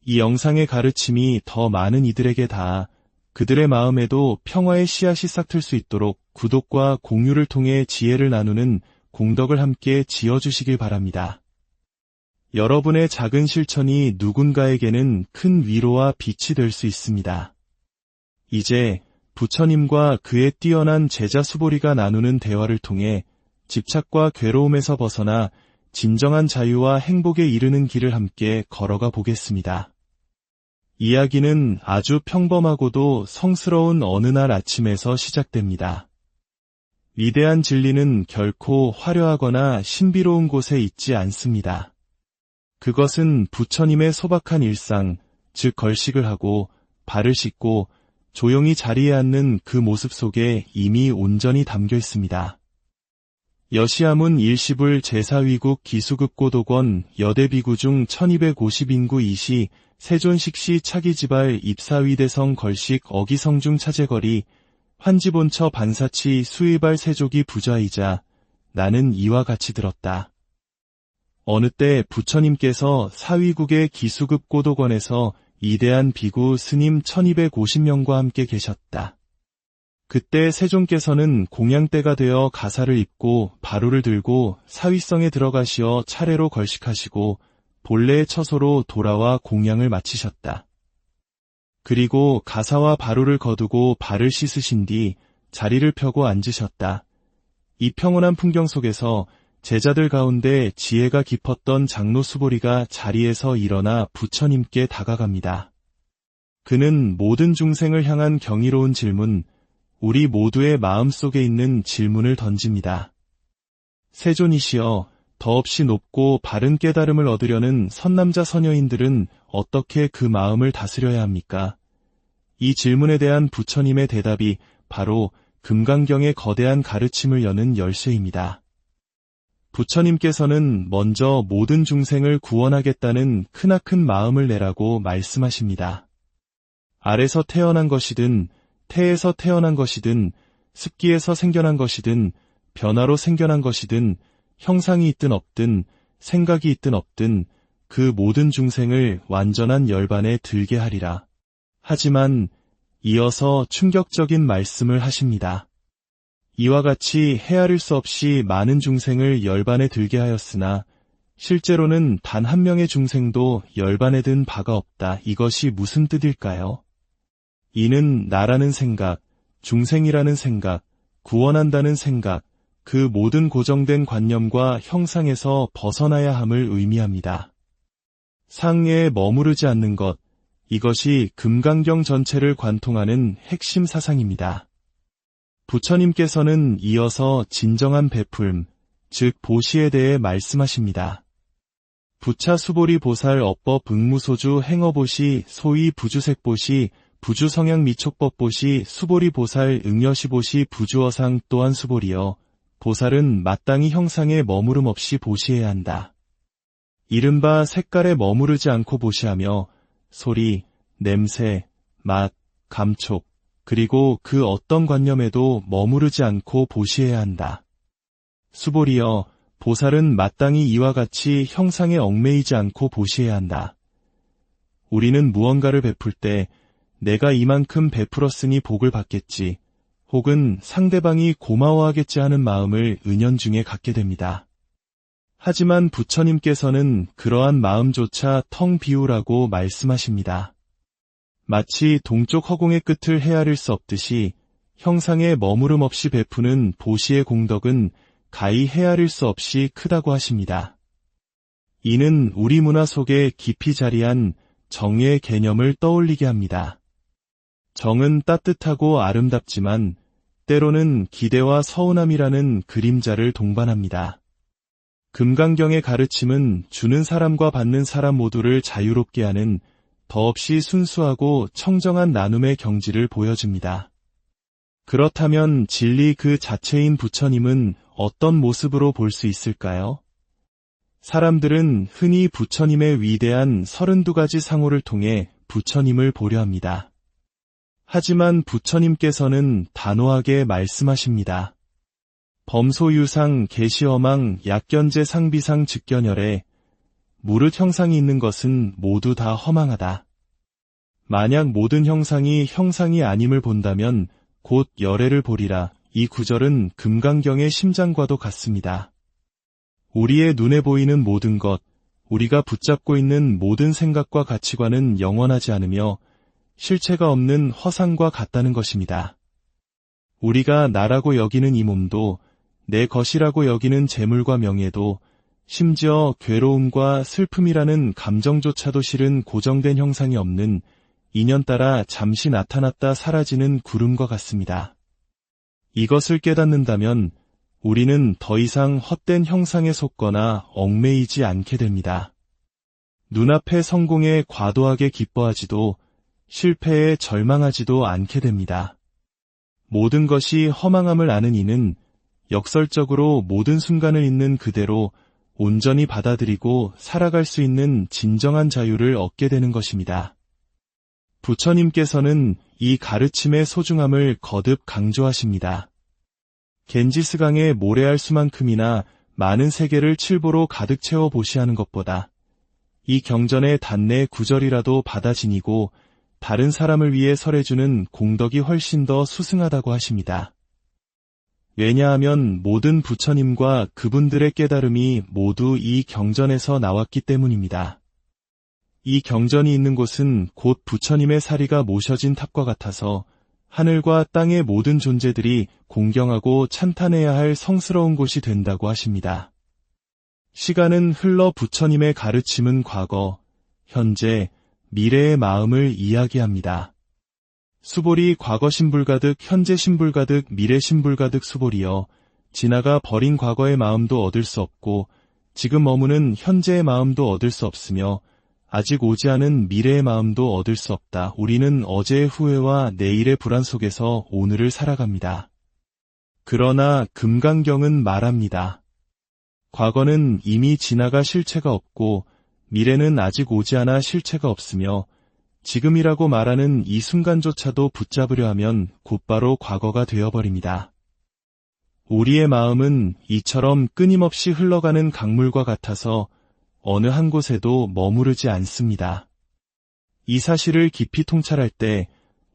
Speaker 1: 이 영상의 가르침이 더 많은 이들에게 닿아 그들의 마음에도 평화의 씨앗이 싹틀 수 있도록 구독과 공유를 통해 지혜를 나누는 공덕을 함께 지어주시길 바랍니다. 여러분의 작은 실천이 누군가에게는 큰 위로와 빛이 될 수 있습니다. 이제 부처님과 그의 뛰어난 제자 수보리가 나누는 대화를 통해 집착과 괴로움에서 벗어나 진정한 자유와 행복에 이르는 길을 함께 걸어가 보겠습니다. 이야기는 아주 평범하고도 성스러운 어느 날 아침에서 시작됩니다. 위대한 진리는 결코 화려하거나 신비로운 곳에 있지 않습니다. 그것은 부처님의 소박한 일상, 즉 걸식을 하고 발을 씻고 조용히 자리에 앉는 그 모습 속에 이미 온전히 담겨 있습니다. 여시아문 일시불 제사위국 기수급고독원 여대비구 중 1250인구 이시 세존식시 차기지발 입사위대성 걸식 어기성중 차제거리 환지본처 반사치 수의발 세족이 부자이자 나는 이와 같이 들었다. 어느 때 부처님께서 사위국의 기수급고독원에서 이대한 비구 스님 1250명과 함께 계셨다. 그때 세존께서는 공양대가 되어 가사를 입고 바루를 들고 사위성에 들어가시어 차례로 걸식하시고 본래의 처소로 돌아와 공양을 마치셨다. 그리고 가사와 바루를 거두고 발을 씻으신 뒤 자리를 펴고 앉으셨다. 이 평온한 풍경 속에서 제자들 가운데 지혜가 깊었던 장로 수보리가 자리에서 일어나 부처님께 다가갑니다. 그는 모든 중생을 향한 경이로운 질문, 우리 모두의 마음속에 있는 질문을 던집니다. 세존이시여, 더없이 높고 바른 깨달음을 얻으려는 선남자 선여인들은 어떻게 그 마음을 다스려야 합니까? 이 질문에 대한 부처님의 대답이 바로 금강경의 거대한 가르침을 여는 열쇠입니다. 부처님께서는 먼저 모든 중생을 구원하겠다는 크나큰 마음을 내라고 말씀하십니다. 알에서 태어난 것이든 태에서 태어난 것이든 습기에서 생겨난 것이든 변화로 생겨난 것이든 형상이 있든 없든 생각이 있든 없든 그 모든 중생을 완전한 열반에 들게 하리라. 하지만 이어서 충격적인 말씀을 하십니다. 이와 같이 헤아릴 수 없이 많은 중생을 열반에 들게 하였으나 실제로는 단 한 명의 중생도 열반에 든 바가 없다. 이것이 무슨 뜻일까요? 이는 나라는 생각, 중생이라는 생각, 구원한다는 생각, 그 모든 고정된 관념과 형상에서 벗어나야 함을 의미합니다. 상해에 머무르지 않는 것, 이것이 금강경 전체를 관통하는 핵심 사상입니다. 부처님께서는 이어서 진정한 베풀, 즉 보시에 대해 말씀하십니다. 부차 수보리 보살 업법 응무소주 행어보시 소위 부주색보시 부주성향 미촉법보시 수보리 보살 응여시보시 부주어상 또한 수보리여 보살은 마땅히 형상에 머무름 없이 보시해야 한다. 이른바 색깔에 머무르지 않고 보시하며 소리, 냄새, 맛, 감촉, 그리고 그 어떤 관념에도 머무르지 않고 보시해야 한다. 수보리여, 보살은 마땅히 이와 같이 형상에 얽매이지 않고 보시해야 한다. 우리는 무언가를 베풀 때 내가 이만큼 베풀었으니 복을 받겠지, 혹은 상대방이 고마워하겠지 하는 마음을 은연중에 갖게 됩니다. 하지만 부처님께서는 그러한 마음조차 텅 비우라고 말씀하십니다. 마치 동쪽 허공의 끝을 헤아릴 수 없듯이 형상에 머무름 없이 베푸는 보시의 공덕은 가히 헤아릴 수 없이 크다고 하십니다. 이는 우리 문화 속에 깊이 자리한 정의 개념을 떠올리게 합니다. 정은 따뜻하고 아름답지만 때로는 기대와 서운함이라는 그림자를 동반합니다. 금강경의 가르침은 주는 사람과 받는 사람 모두를 자유롭게 하는 더없이 순수하고 청정한 나눔의 경지를 보여줍니다. 그렇다면 진리 그 자체인 부처님은 어떤 모습으로 볼 수 있을까요? 사람들은 흔히 부처님의 위대한 32가지 상호를 통해 부처님을 보려 합니다. 하지만 부처님께서는 단호하게 말씀하십니다. 범소유상 계시어망 약견제 상비상 즉견열에 무릇 형상이 있는 것은 모두 다 허망하다. 만약 모든 형상이 형상이 아님을 본다면 곧 열애를 보리라. 이 구절은 금강경의 심장과도 같습니다. 우리의 눈에 보이는 모든 것, 우리가 붙잡고 있는 모든 생각과 가치관은 영원하지 않으며 실체가 없는 허상과 같다는 것입니다. 우리가 나라고 여기는 이 몸도, 내 것이라고 여기는 재물과 명예도, 심지어 괴로움과 슬픔이라는 감정조차도 실은 고정된 형상이 없는 인연 따라 잠시 나타났다 사라지는 구름과 같습니다. 이것을 깨닫는다면 우리는 더 이상 헛된 형상에 속거나 얽매이지 않게 됩니다. 눈앞의 성공에 과도하게 기뻐하지도 실패에 절망하지도 않게 됩니다. 모든 것이 허망함을 아는 이는 역설적으로 모든 순간을 있는 그대로 온전히 받아들이고 살아갈 수 있는 진정한 자유를 얻게 되는 것입니다. 부처님께서는 이 가르침의 소중함을 거듭 강조하십니다. 겐지스강에 모래알 수만큼이나 많은 세계를 칠보로 가득 채워 보시하는 것보다 이 경전의 단내 구절이라도 받아 지니고 다른 사람을 위해 설해주는 공덕이 훨씬 더 수승하다고 하십니다. 왜냐하면 모든 부처님과 그분들의 깨달음이 모두 이 경전에서 나왔기 때문입니다. 이 경전이 있는 곳은 곧 부처님의 사리가 모셔진 탑과 같아서 하늘과 땅의 모든 존재들이 공경하고 찬탄해야 할 성스러운 곳이 된다고 하십니다. 시간은 흘러 부처님의 가르침은 과거, 현재, 미래의 마음을 이야기합니다. 수보리 과거 신불가득 현재 신불가득 미래 신불가득 수보리여 지나가 버린 과거의 마음도 얻을 수 없고 지금 머무는 현재의 마음도 얻을 수 없으며 아직 오지 않은 미래의 마음도 얻을 수 없다. 우리는 어제의 후회와 내일의 불안 속에서 오늘을 살아갑니다. 그러나 금강경은 말합니다. 과거는 이미 지나가 실체가 없고 미래는 아직 오지 않아 실체가 없으며 지금이라고 말하는 이 순간조차도 붙잡으려 하면 곧바로 과거가 되어버립니다. 우리의 마음은 이처럼 끊임없이 흘러가는 강물과 같아서 어느 한 곳에도 머무르지 않습니다. 이 사실을 깊이 통찰할 때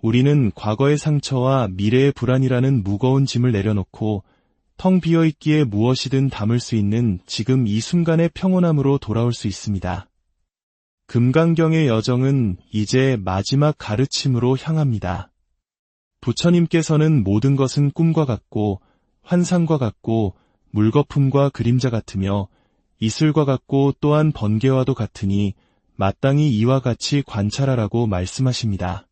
Speaker 1: 우리는 과거의 상처와 미래의 불안이라는 무거운 짐을 내려놓고 텅 비어있기에 무엇이든 담을 수 있는 지금 이 순간의 평온함으로 돌아올 수 있습니다. 금강경의 여정은 이제 마지막 가르침으로 향합니다. 부처님께서는 모든 것은 꿈과 같고 환상과 같고 물거품과 그림자 같으며 이슬과 같고 또한 번개와도 같으니 마땅히 이와 같이 관찰하라고 말씀하십니다.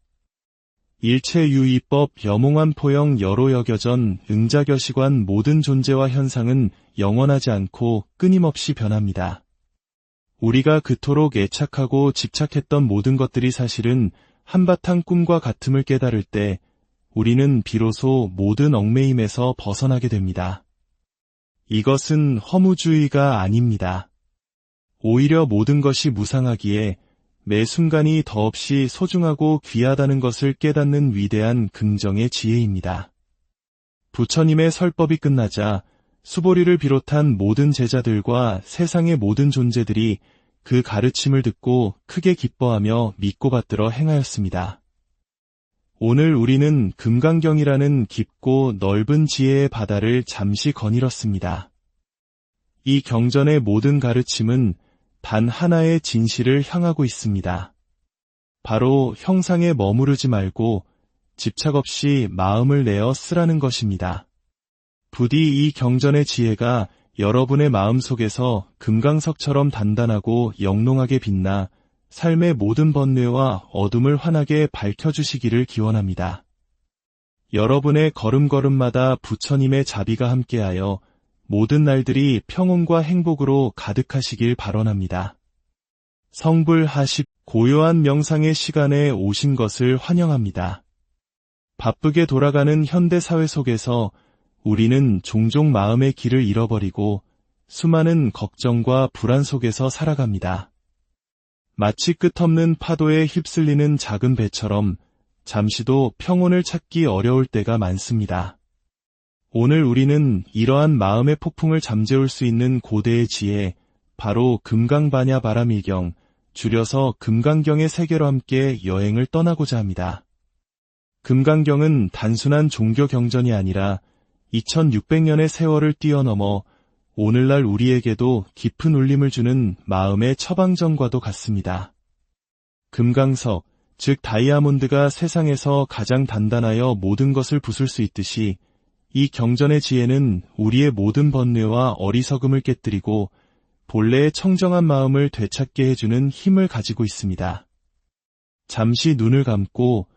Speaker 1: 일체유의법 여몽한 포영 여로 여겨전 응자겨시관 모든 존재와 현상은 영원하지 않고 끊임없이 변합니다. 우리가 그토록 애착하고 집착했던 모든 것들이 사실은 한바탕 꿈과 같음을 깨달을 때 우리는 비로소 모든 얽매임에서 벗어나게 됩니다. 이것은 허무주의가 아닙니다. 오히려 모든 것이 무상하기에 매 순간이 더없이 소중하고 귀하다는 것을 깨닫는 위대한 긍정의 지혜입니다. 부처님의 설법이 끝나자 수보리를 비롯한 모든 제자들과 세상의 모든 존재들이 그 가르침을 듣고 크게 기뻐하며 믿고 받들어 행하였습니다. 오늘 우리는 금강경이라는 깊고 넓은 지혜의 바다를 잠시 거닐었습니다. 이 경전의 모든 가르침은 단 하나의 진실을 향하고 있습니다. 바로 형상에 머무르지 말고 집착 없이 마음을 내어 쓰라는 것입니다. 부디 이 경전의 지혜가 여러분의 마음속에서 금강석처럼 단단하고 영롱하게 빛나 삶의 모든 번뇌와 어둠을 환하게 밝혀주시기를 기원합니다. 여러분의 걸음걸음마다 부처님의 자비가 함께하여 모든 날들이 평온과 행복으로 가득하시길 발언합니다. 성불하십 고요한 명상의 시간에 오신 것을 환영합니다. 바쁘게 돌아가는 현대 사회 속에서 우리는 종종 마음의 길을 잃어버리고 수많은 걱정과 불안 속에서 살아갑니다. 마치 끝없는 파도에 휩쓸리는 작은 배처럼 잠시도 평온을 찾기 어려울 때가 많습니다. 오늘 우리는 이러한 마음의 폭풍을 잠재울 수 있는 고대의 지혜, 바로 금강반야 바라밀경, 줄여서 금강경의 세계로 함께 여행을 떠나고자 합니다. 금강경은 단순한 종교 경전이 아니라 2600년의 세월을 뛰어넘어 오늘날 우리에게도 깊은 울림을 주는 마음의 처방전과도 같습니다. 금강석, 즉 다이아몬드가 세상에서 가장 단단하여 모든 것을 부술 수 있듯이 이 경전의 지혜는 우리의 모든 번뇌와 어리석음을 깨뜨리고 본래의 청정한 마음을 되찾게 해주는 힘을 가지고 있습니다. 잠시 눈을 감고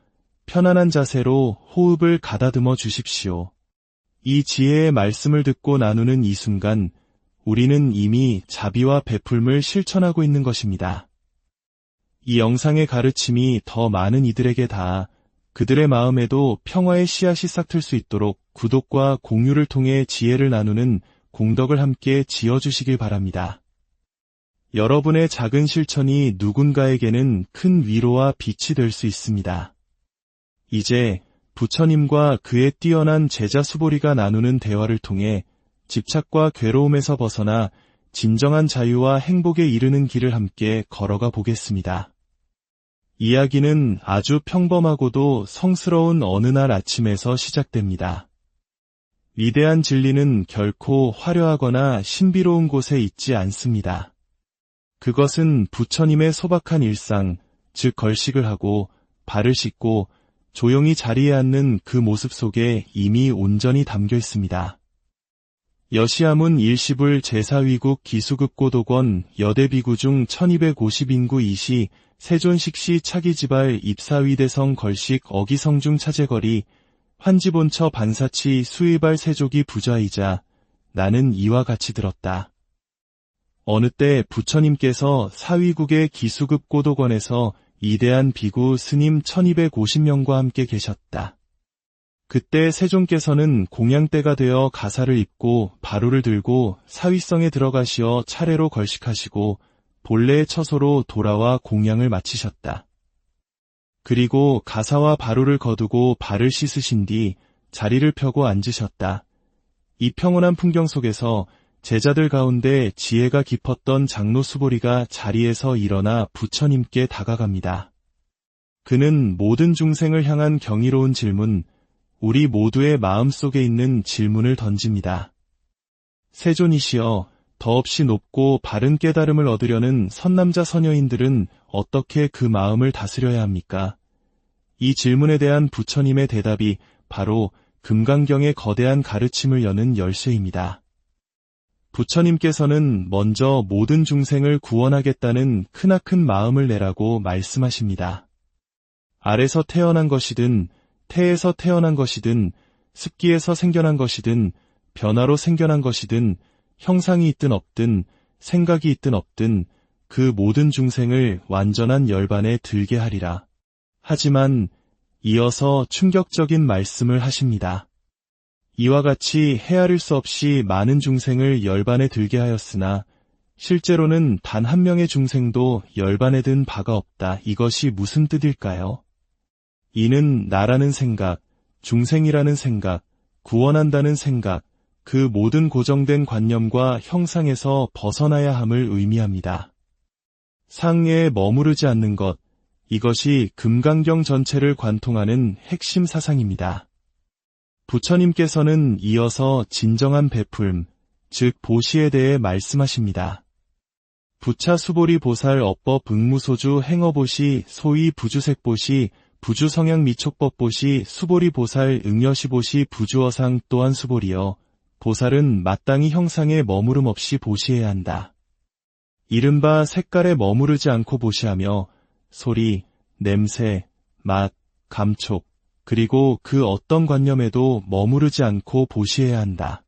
Speaker 1: 편안한 자세로 호흡을 가다듬어 주십시오. 이 지혜의 말씀을 듣고 나누는 이 순간 우리는 이미 자비와 베풀음을 실천하고 있는 것입니다. 이 영상의 가르침이 더 많은 이들에게 닿아 그들의 마음에도 평화의 씨앗이 싹틀 수 있도록 구독과 공유를 통해 지혜를 나누는 공덕을 함께 지어주시길 바랍니다. 여러분의 작은 실천이 누군가에게는 큰 위로와 빛이 될 수 있습니다. 이제 부처님과 그의 뛰어난 제자 수보리가 나누는 대화를 통해 집착과 괴로움에서 벗어나 진정한 자유와 행복에 이르는 길을 함께 걸어가 보겠습니다. 이야기는 아주 평범하고도 성스러운 어느 날 아침에서 시작됩니다. 위대한 진리는 결코 화려하거나 신비로운 곳에 있지 않습니다. 그것은 부처님의 소박한 일상, 즉 걸식을 하고 발을 씻고 조용히 자리에 앉는 그 모습 속에 이미 온전히 담겨 있습니다. 여시아문 일시불 제사위국 기수급고도권 여대비구 중 1250인구 이시 세존식시 차기지발 입사위대성 걸식 어기성중 차제거리 환지본처 반사치 수의발 세족이 부좌이자 나는 이와 같이 들었다. 어느 때 부처님께서 사위국의 기수급 고도관에서 이대한 비구 스님 1250명과 함께 계셨다. 그때 세존께서는 공양대가 되어 가사를 입고 바루를 들고 사위성에 들어가시어 차례로 걸식하시고 본래의 처소로 돌아와 공양을 마치셨다. 그리고 가사와 바루를 거두고 발을 씻으신 뒤 자리를 펴고 앉으셨다. 이 평온한 풍경 속에서 제자들 가운데 지혜가 깊었던 장로 수보리가 자리에서 일어나 부처님께 다가갑니다. 그는 모든 중생을 향한 경이로운 질문, 우리 모두의 마음속에 있는 질문을 던집니다. 세존이시여, 더없이 높고 바른 깨달음을 얻으려는 선남자 선여인들은 어떻게 그 마음을 다스려야 합니까? 이 질문에 대한 부처님의 대답이 바로 금강경의 거대한 가르침을 여는 열쇠입니다. 부처님께서는 먼저 모든 중생을 구원하겠다는 크나큰 마음을 내라고 말씀하십니다. 알에서 태어난 것이든 태에서 태어난 것이든 습기에서 생겨난 것이든 변화로 생겨난 것이든 형상이 있든 없든 생각이 있든 없든 그 모든 중생을 완전한 열반에 들게 하리라. 하지만 이어서 충격적인 말씀을 하십니다. 이와 같이 헤아릴 수 없이 많은 중생을 열반에 들게 하였으나 실제로는 단 한 명의 중생도 열반에 든 바가 없다. 이것이 무슨 뜻일까요? 이는 나라는 생각, 중생이라는 생각, 구원한다는 생각, 그 모든 고정된 관념과 형상에서 벗어나야 함을 의미합니다. 상해에 머무르지 않는 것, 이것이 금강경 전체를 관통하는 핵심 사상입니다. 부처님께서는 이어서 진정한 베풀m, 즉 보시에 대해 말씀하십니다. 부차 수보리 보살 업법 응무소주 행어보시 소위 부주색보시 부주성향 미촉법보시 수보리 보살 응여시보시 부주어상 또한 수보리여 보살은 마땅히 형상에 머무름 없이 보시해야 한다. 이른바 색깔에 머무르지 않고 보시하며 소리, 냄새, 맛, 감촉, 그리고 그 어떤 관념에도 머무르지 않고 보시해야 한다.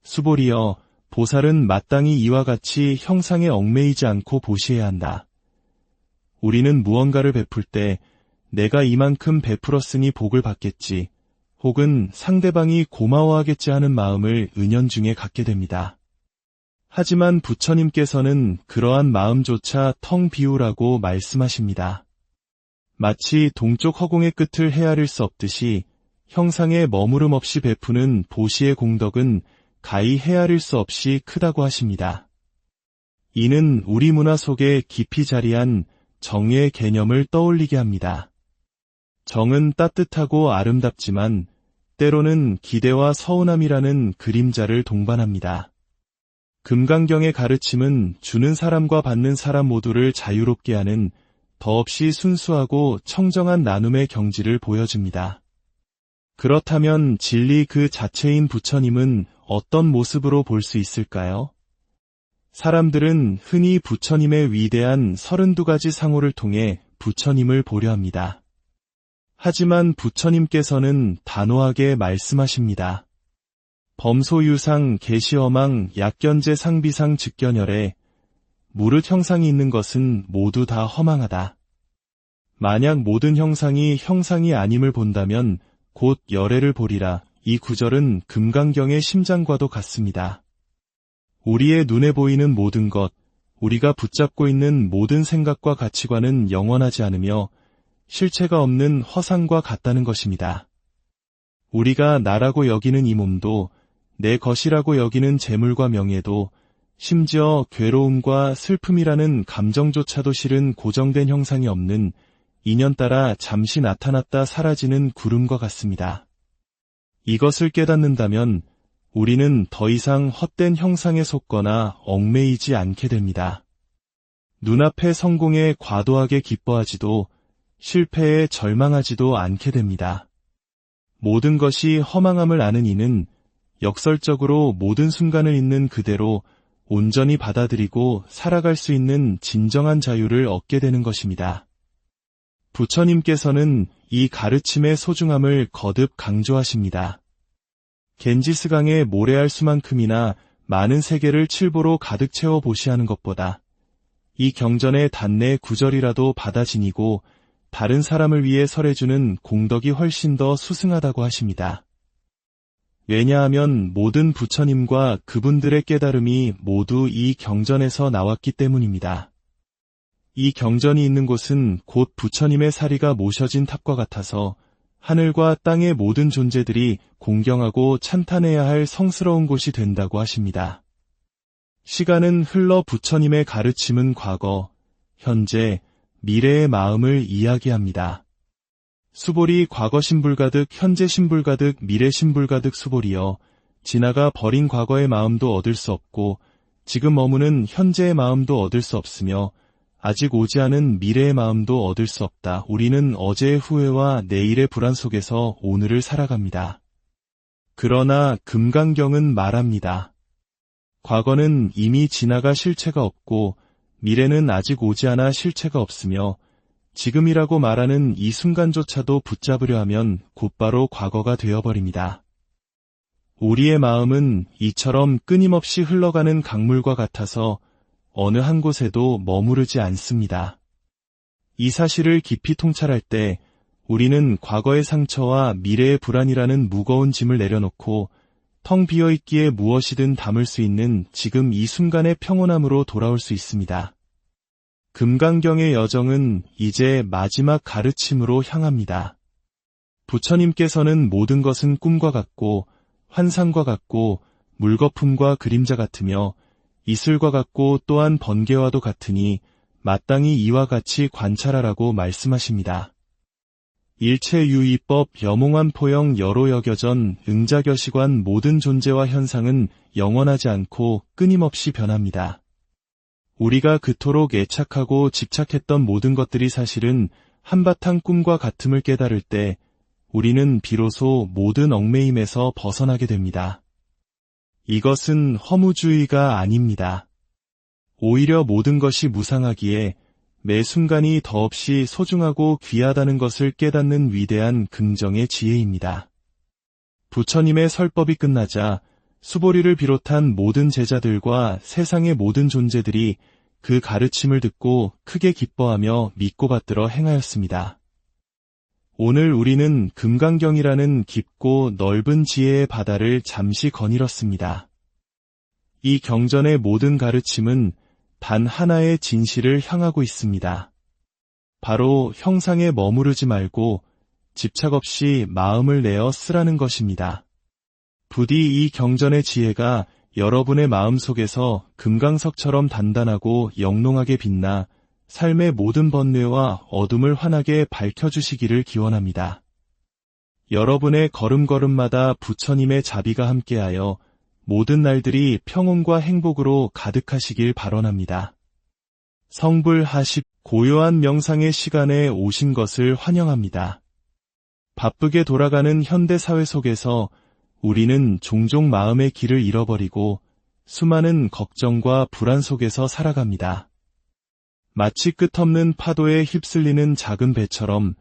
Speaker 1: 수보리여, 보살은 마땅히 이와 같이 형상에 얽매이지 않고 보시해야 한다. 우리는 무언가를 베풀 때 내가 이만큼 베풀었으니 복을 받겠지, 혹은 상대방이 고마워하겠지 하는 마음을 은연중에 갖게 됩니다. 하지만 부처님께서는 그러한 마음조차 텅 비우라고 말씀하십니다. 마치 동쪽 허공의 끝을 헤아릴 수 없듯이 형상에 머무름 없이 베푸는 보시의 공덕은 가히 헤아릴 수 없이 크다고 하십니다. 이는 우리 문화 속에 깊이 자리한 정의 개념을 떠올리게 합니다. 정은 따뜻하고 아름답지만 때로는 기대와 서운함이라는 그림자를 동반합니다. 금강경의 가르침은 주는 사람과 받는 사람 모두를 자유롭게 하는 더없이 순수하고 청정한 나눔의 경지를 보여줍니다. 그렇다면 진리 그 자체인 부처님은 어떤 모습으로 볼 수 있을까요? 사람들은 흔히 부처님의 위대한 32가지 상호를 통해 부처님을 보려 합니다. 하지만 부처님께서는 단호하게 말씀하십니다. 범소유상 계시어망 약견제 상비상 즉견열에 무릇 형상이 있는 것은 모두 다 허망하다. 만약 모든 형상이 형상이 아님을 본다면 곧 열애를 보리라. 이 구절은 금강경의 심장과도 같습니다. 우리의 눈에 보이는 모든 것, 우리가 붙잡고 있는 모든 생각과 가치관은 영원하지 않으며 실체가 없는 허상과 같다는 것입니다. 우리가 나라고 여기는 이 몸도, 내 것이라고 여기는 재물과 명예도, 심지어 괴로움과 슬픔이라는 감정조차도 실은 고정된 형상이 없는 인연 따라 잠시 나타났다 사라지는 구름과 같습니다. 이것을 깨닫는다면 우리는 더 이상 헛된 형상에 속거나 얽매이지 않게 됩니다. 눈앞의 성공에 과도하게 기뻐하지도 실패에 절망하지도 않게 됩니다. 모든 것이 허망함을 아는 이는 역설적으로 모든 순간을 있는 그대로 온전히 받아들이고 살아갈 수 있는 진정한 자유를 얻게 되는 것입니다. 부처님께서는 이 가르침의 소중함을 거듭 강조하십니다. 겐지스강의 모래알 수만큼이나 많은 세계를 칠보로 가득 채워 보시하는 것보다 이 경전의 단내 구절이라도 받아 지니고 다른 사람을 위해 설해주는 공덕이 훨씬 더 수승하다고 하십니다. 왜냐하면 모든 부처님과 그분들의 깨달음이 모두 이 경전에서 나왔기 때문입니다. 이 경전이 있는 곳은 곧 부처님의 사리가 모셔진 탑과 같아서 하늘과 땅의 모든 존재들이 공경하고 찬탄해야 할 성스러운 곳이 된다고 하십니다. 시간은 흘러 부처님의 가르침은 과거, 현재, 미래의 마음을 이야기합니다. 수보리 과거 신불가득 현재 신불가득 미래 신불가득 수보리여 지나가 버린 과거의 마음도 얻을 수 없고 지금 머무는 현재의 마음도 얻을 수 없으며 아직 오지 않은 미래의 마음도 얻을 수 없다. 우리는 어제의 후회와 내일의 불안 속에서 오늘을 살아갑니다. 그러나 금강경은 말합니다. 과거는 이미 지나가 실체가 없고 미래는 아직 오지 않아 실체가 없으며 지금이라고 말하는 이 순간조차도 붙잡으려 하면 곧바로 과거가 되어버립니다. 우리의 마음은 이처럼 끊임없이 흘러가는 강물과 같아서 어느 한 곳에도 머무르지 않습니다. 이 사실을 깊이 통찰할 때 우리는 과거의 상처와 미래의 불안이라는 무거운 짐을 내려놓고 텅 비어있기에 무엇이든 담을 수 있는 지금 이 순간의 평온함으로 돌아올 수 있습니다. 금강경의 여정은 이제 마지막 가르침으로 향합니다. 부처님께서는 모든 것은 꿈과 같고 환상과 같고 물거품과 그림자 같으며 이슬과 같고 또한 번개와도 같으니 마땅히 이와 같이 관찰하라고 말씀하십니다. 일체유의법 여몽한 포영 여로 여겨전 응자겨시관 모든 존재와 현상은 영원하지 않고 끊임없이 변합니다. 우리가 그토록 애착하고 집착했던 모든 것들이 사실은 한바탕 꿈과 같음을 깨달을 때 우리는 비로소 모든 얽매임에서 벗어나게 됩니다. 이것은 허무주의가 아닙니다. 오히려 모든 것이 무상하기에 매 순간이 더없이 소중하고 귀하다는 것을 깨닫는 위대한 긍정의 지혜입니다. 부처님의 설법이 끝나자 수보리를 비롯한 모든 제자들과 세상의 모든 존재들이 그 가르침을 듣고 크게 기뻐하며 믿고 받들어 행하였습니다. 오늘 우리는 금강경이라는 깊고 넓은 지혜의 바다를 잠시 거닐었습니다. 이 경전의 모든 가르침은 단 하나의 진실을 향하고 있습니다. 바로 형상에 머무르지 말고 집착 없이 마음을 내어 쓰라는 것입니다. 부디 이 경전의 지혜가 여러분의 마음 속에서 금강석처럼 단단하고 영롱하게 빛나 삶의 모든 번뇌와 어둠을 환하게 밝혀주시기를 기원합니다. 여러분의 걸음걸음마다 부처님의 자비가 함께하여 모든 날들이 평온과 행복으로 가득하시길 발언합니다. 성불하십 고요한 명상의 시간에 오신 것을 환영합니다. 바쁘게 돌아가는 현대사회 속에서 우리는 종종 마음의 길을 잃어버리고 수많은 걱정과 불안 속에서 살아갑니다. 마치 끝없는 파도에 휩쓸리는 작은 배처럼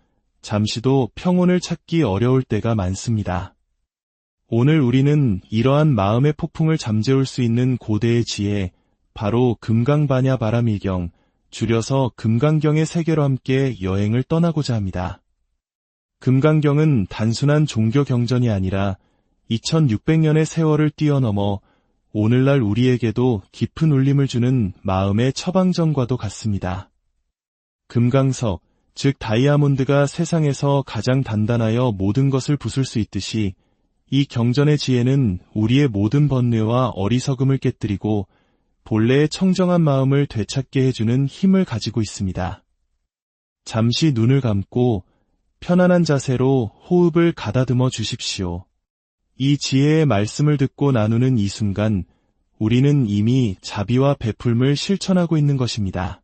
Speaker 1: 잠시도 평온을 찾기 어려울 때가 많습니다. 오늘 우리는 이러한 마음의 폭풍을 잠재울 수 있는 고대의 지혜, 바로 금강반야 바라밀경, 줄여서 금강경의 세계로 함께 여행을 떠나고자 합니다. 금강경은 단순한 종교 경전이 아니라 2600년의 세월을 뛰어넘어 오늘날 우리에게도 깊은 울림을 주는 마음의 처방전과도 같습니다. 금강석, 즉 다이아몬드가 세상에서 가장 단단하여 모든 것을 부술 수 있듯이 이 경전의 지혜는 우리의 모든 번뇌와 어리석음을 깨뜨리고 본래의 청정한 마음을 되찾게 해주는 힘을 가지고 있습니다. 잠시 눈을 감고 편안한 자세로 호흡을 가다듬어 주십시오. 이 지혜의 말씀을 듣고 나누는 이 순간 우리는 이미 자비와 베풀음을 실천하고 있는 것입니다.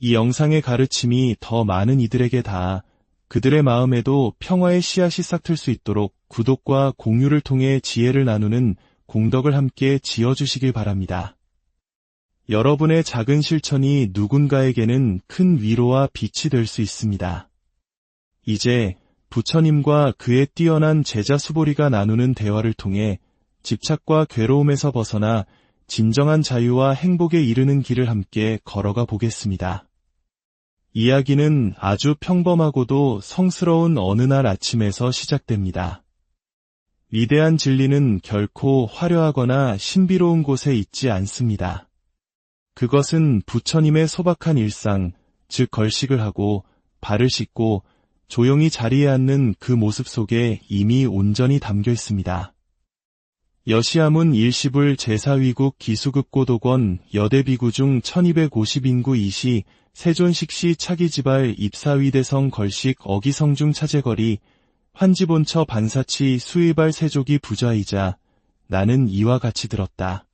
Speaker 1: 이 영상의 가르침이 더 많은 이들에게 닿아 그들의 마음에도 평화의 씨앗이 싹틀 수 있도록 구독과 공유를 통해 지혜를 나누는 공덕을 함께 지어주시길 바랍니다. 여러분의 작은 실천이 누군가에게는 큰 위로와 빛이 될 수 있습니다. 이제 부처님과 그의 뛰어난 제자 수보리가 나누는 대화를 통해 집착과 괴로움에서 벗어나 진정한 자유와 행복에 이르는 길을 함께 걸어가 보겠습니다. 이야기는 아주 평범하고도 성스러운 어느 날 아침에서 시작됩니다. 위대한 진리는 결코 화려하거나 신비로운 곳에 있지 않습니다. 그것은 부처님의 소박한 일상, 즉 걸식을 하고 발을 씻고 조용히 자리에 앉는 그 모습 속에 이미 온전히 담겨 있습니다. 여시아문 일시불 제사위국 기수급고독원 여대비구 중 1250인구 이시 세존식시 차기지발 입사위대성 걸식 어기성중 차제거리 환지본처 반사치 수의발 세족이 부자이자 나는 이와 같이 들었다.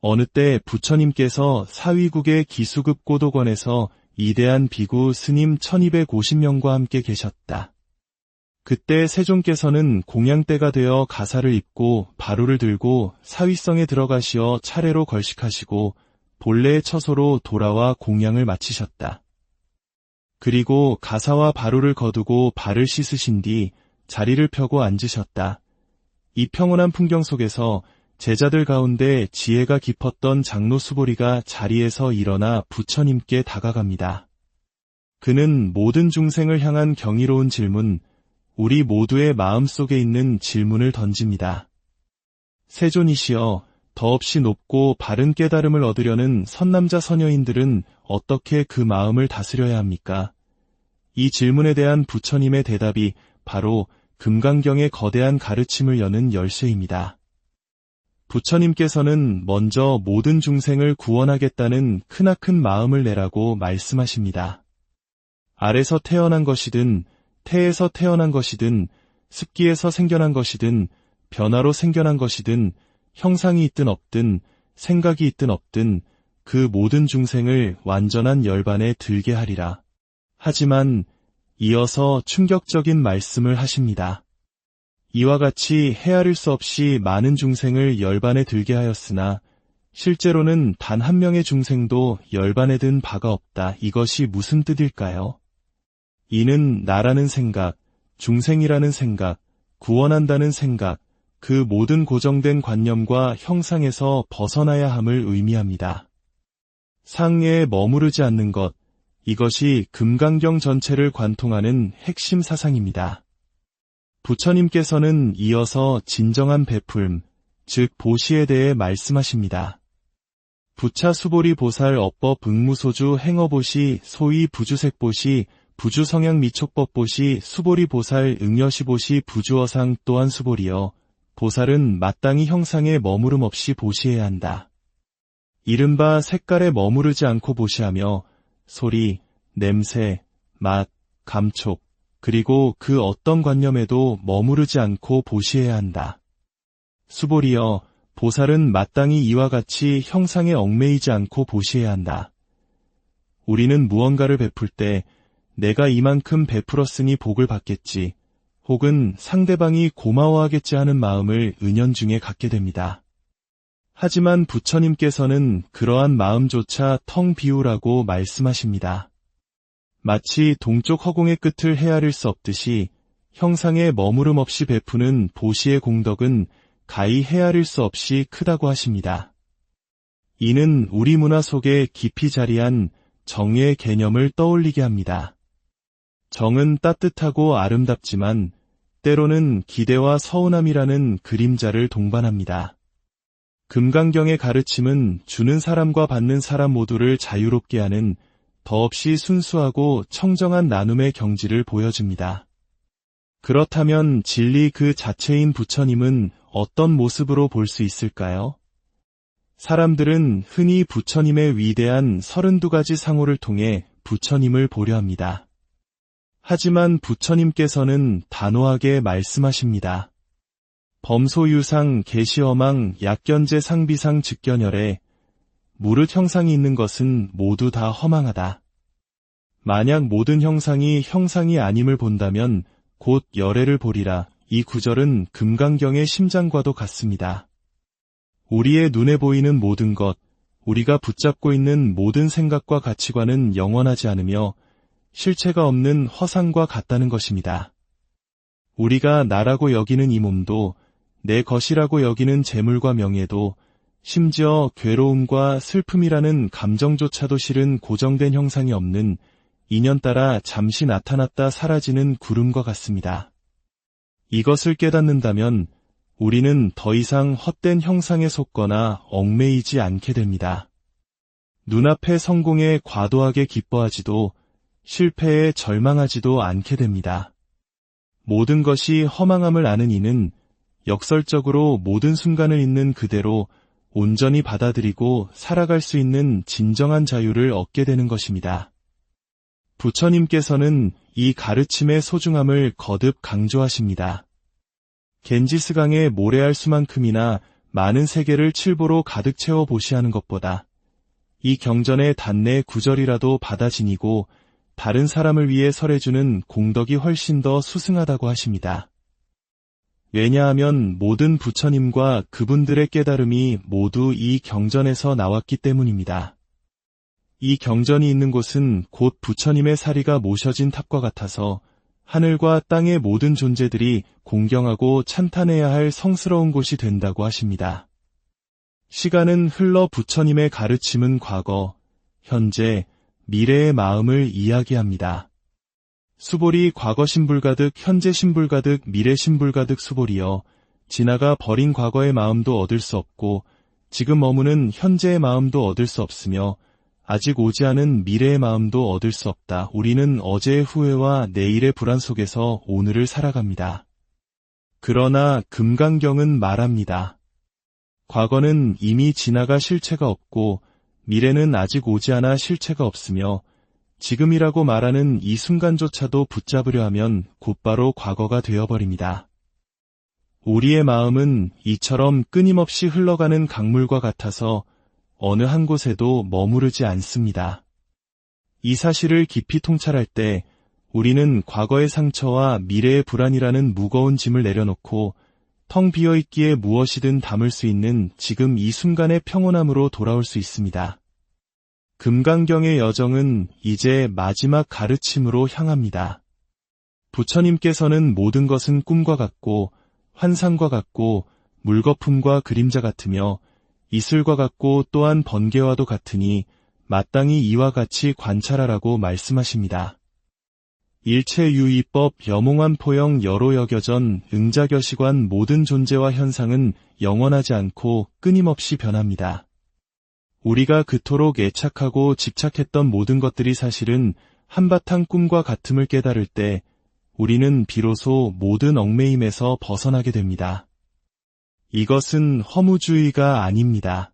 Speaker 1: 어느 때 부처님께서 사위국의 기수급고독원에서 이대한 비구 스님 1250명과 함께 계셨다. 그때 세존께서는 공양대가 되어 가사를 입고 바루를 들고 사위성에 들어가시어 차례로 걸식하시고 본래의 처소로 돌아와 공양을 마치셨다. 그리고 가사와 바루를 거두고 발을 씻으신 뒤 자리를 펴고 앉으셨다. 이 평온한 풍경 속에서 제자들 가운데 지혜가 깊었던 장로 수보리가 자리에서 일어나 부처님께 다가갑니다. 그는 모든 중생을 향한 경이로운 질문, 우리 모두의 마음속에 있는 질문을 던집니다. 세존이시여, 더없이 높고 바른 깨달음을 얻으려는 선남자 선여인들은 어떻게 그 마음을 다스려야 합니까? 이 질문에 대한 부처님의 대답이 바로 금강경의 거대한 가르침을 여는 열쇠입니다. 부처님께서는 먼저 모든 중생을 구원하겠다는 크나큰 마음을 내라고 말씀하십니다. 알에서 태어난 것이든 태에서 태어난 것이든 습기에서 생겨난 것이든 변화로 생겨난 것이든 형상이 있든 없든 생각이 있든 없든 그 모든 중생을 완전한 열반에 들게 하리라. 하지만 이어서 충격적인 말씀을 하십니다. 이와 같이 헤아릴 수 없이 많은 중생을 열반에 들게 하였으나 실제로는 단 한 명의 중생도 열반에 든 바가 없다. 이것이 무슨 뜻일까요? 이는 나라는 생각, 중생이라는 생각, 구원한다는 생각, 그 모든 고정된 관념과 형상에서 벗어나야 함을 의미합니다. 상해에 머무르지 않는 것, 이것이 금강경 전체를 관통하는 핵심 사상입니다. 부처님께서는 이어서 진정한 베풀m, 즉 보시에 대해 말씀하십니다. 부차 수보리 보살 업법 응무소주 행어보시 소위 부주색보시 부주성향 미촉법보시 수보리 보살 응여시보시 부주어상 또한 수보리여 보살은 마땅히 형상에 머무름 없이 보시해야 한다. 이른바 색깔에 머무르지 않고 보시하며 소리, 냄새, 맛, 감촉, 그리고 그 어떤 관념에도 머무르지 않고 보시해야 한다. 수보리여, 보살은 마땅히 이와 같이 형상에 얽매이지 않고 보시해야 한다. 우리는 무언가를 베풀 때 내가 이만큼 베풀었으니 복을 받겠지, 혹은 상대방이 고마워하겠지 하는 마음을 은연중에 갖게 됩니다. 하지만 부처님께서는 그러한 마음조차 텅 비우라고 말씀하십니다. 마치 동쪽 허공의 끝을 헤아릴 수 없듯이 형상에 머무름 없이 베푸는 보시의 공덕은 가히 헤아릴 수 없이 크다고 하십니다. 이는 우리 문화 속에 깊이 자리한 정의 개념을 떠올리게 합니다. 정은 따뜻하고 아름답지만 때로는 기대와 서운함이라는 그림자를 동반합니다. 금강경의 가르침은 주는 사람과 받는 사람 모두를 자유롭게 하는 더없이 순수하고 청정한 나눔의 경지를 보여줍니다. 그렇다면 진리 그 자체인 부처님은 어떤 모습으로 볼 수 있을까요? 사람들은 흔히 부처님의 위대한 32가지 상호를 통해 부처님을 보려 합니다. 하지만 부처님께서는 단호하게 말씀하십니다. 범소유상 계시어망 약견제 상비상 즉견열에 무릇 형상이 있는 것은 모두 다 허망하다. 만약 모든 형상이 형상이 아님을 본다면 곧 열애를 보리라. 이 구절은 금강경의 심장과도 같습니다. 우리의 눈에 보이는 모든 것, 우리가 붙잡고 있는 모든 생각과 가치관은 영원하지 않으며 실체가 없는 허상과 같다는 것입니다. 우리가 나라고 여기는 이 몸도, 내 것이라고 여기는 재물과 명예도, 심지어 괴로움과 슬픔이라는 감정조차도 실은 고정된 형상이 없는 인연 따라 잠시 나타났다 사라지는 구름과 같습니다. 이것을 깨닫는다면 우리는 더 이상 헛된 형상에 속거나 얽매이지 않게 됩니다. 눈앞의 성공에 과도하게 기뻐하지도 실패에 절망하지도 않게 됩니다. 모든 것이 허망함을 아는 이는 역설적으로 모든 순간을 있는 그대로 온전히 받아들이고 살아갈 수 있는 진정한 자유를 얻게 되는 것입니다. 부처님께서는 이 가르침의 소중함을 거듭 강조하십니다. 겐지스강의 모래알 수만큼이나 많은 세계를 칠보로 가득 채워 보시하는 것보다 이 경전의 단내 구절이라도 받아 지니고 다른 사람을 위해 설해주는 공덕이 훨씬 더 수승하다고 하십니다. 왜냐하면 모든 부처님과 그분들의 깨달음이 모두 이 경전에서 나왔기 때문입니다. 이 경전이 있는 곳은 곧 부처님의 사리가 모셔진 탑과 같아서 하늘과 땅의 모든 존재들이 공경하고 찬탄해야 할 성스러운 곳이 된다고 하십니다. 시간은 흘러 부처님의 가르침은 과거, 현재, 미래의 마음을 이야기합니다. 수보리 과거 신불 가득, 현재 신불 가득, 미래 신불 가득 수보리여, 지나가 버린 과거의 마음도 얻을 수 없고 지금 머무는 현재의 마음도 얻을 수 없으며 아직 오지 않은 미래의 마음도 얻을 수 없다. 우리는 어제의 후회와 내일의 불안 속에서 오늘을 살아갑니다. 그러나 금강경은 말합니다. 과거는 이미 지나가 실체가 없고 미래는 아직 오지 않아 실체가 없으며 지금이라고 말하는 이 순간조차도 붙잡으려 하면 곧바로 과거가 되어버립니다. 우리의 마음은 이처럼 끊임없이 흘러가는 강물과 같아서 어느 한 곳에도 머무르지 않습니다. 이 사실을 깊이 통찰할 때 우리는 과거의 상처와 미래의 불안이라는 무거운 짐을 내려놓고 텅 비어있기에 무엇이든 담을 수 있는 지금 이 순간의 평온함으로 돌아올 수 있습니다. 금강경의 여정은 이제 마지막 가르침으로 향합니다. 부처님께서는 모든 것은 꿈과 같고 환상과 같고 물거품과 그림자 같으며 이슬과 같고 또한 번개와도 같으니 마땅히 이와 같이 관찰하라고 말씀하십니다. 일체유의법 여몽한 포영 여로여겨전 응자겨시관 모든 존재와 현상은 영원하지 않고 끊임없이 변합니다. 우리가 그토록 애착하고 집착했던 모든 것들이 사실은 한바탕 꿈과 같음을 깨달을 때 우리는 비로소 모든 얽매임에서 벗어나게 됩니다. 이것은 허무주의가 아닙니다.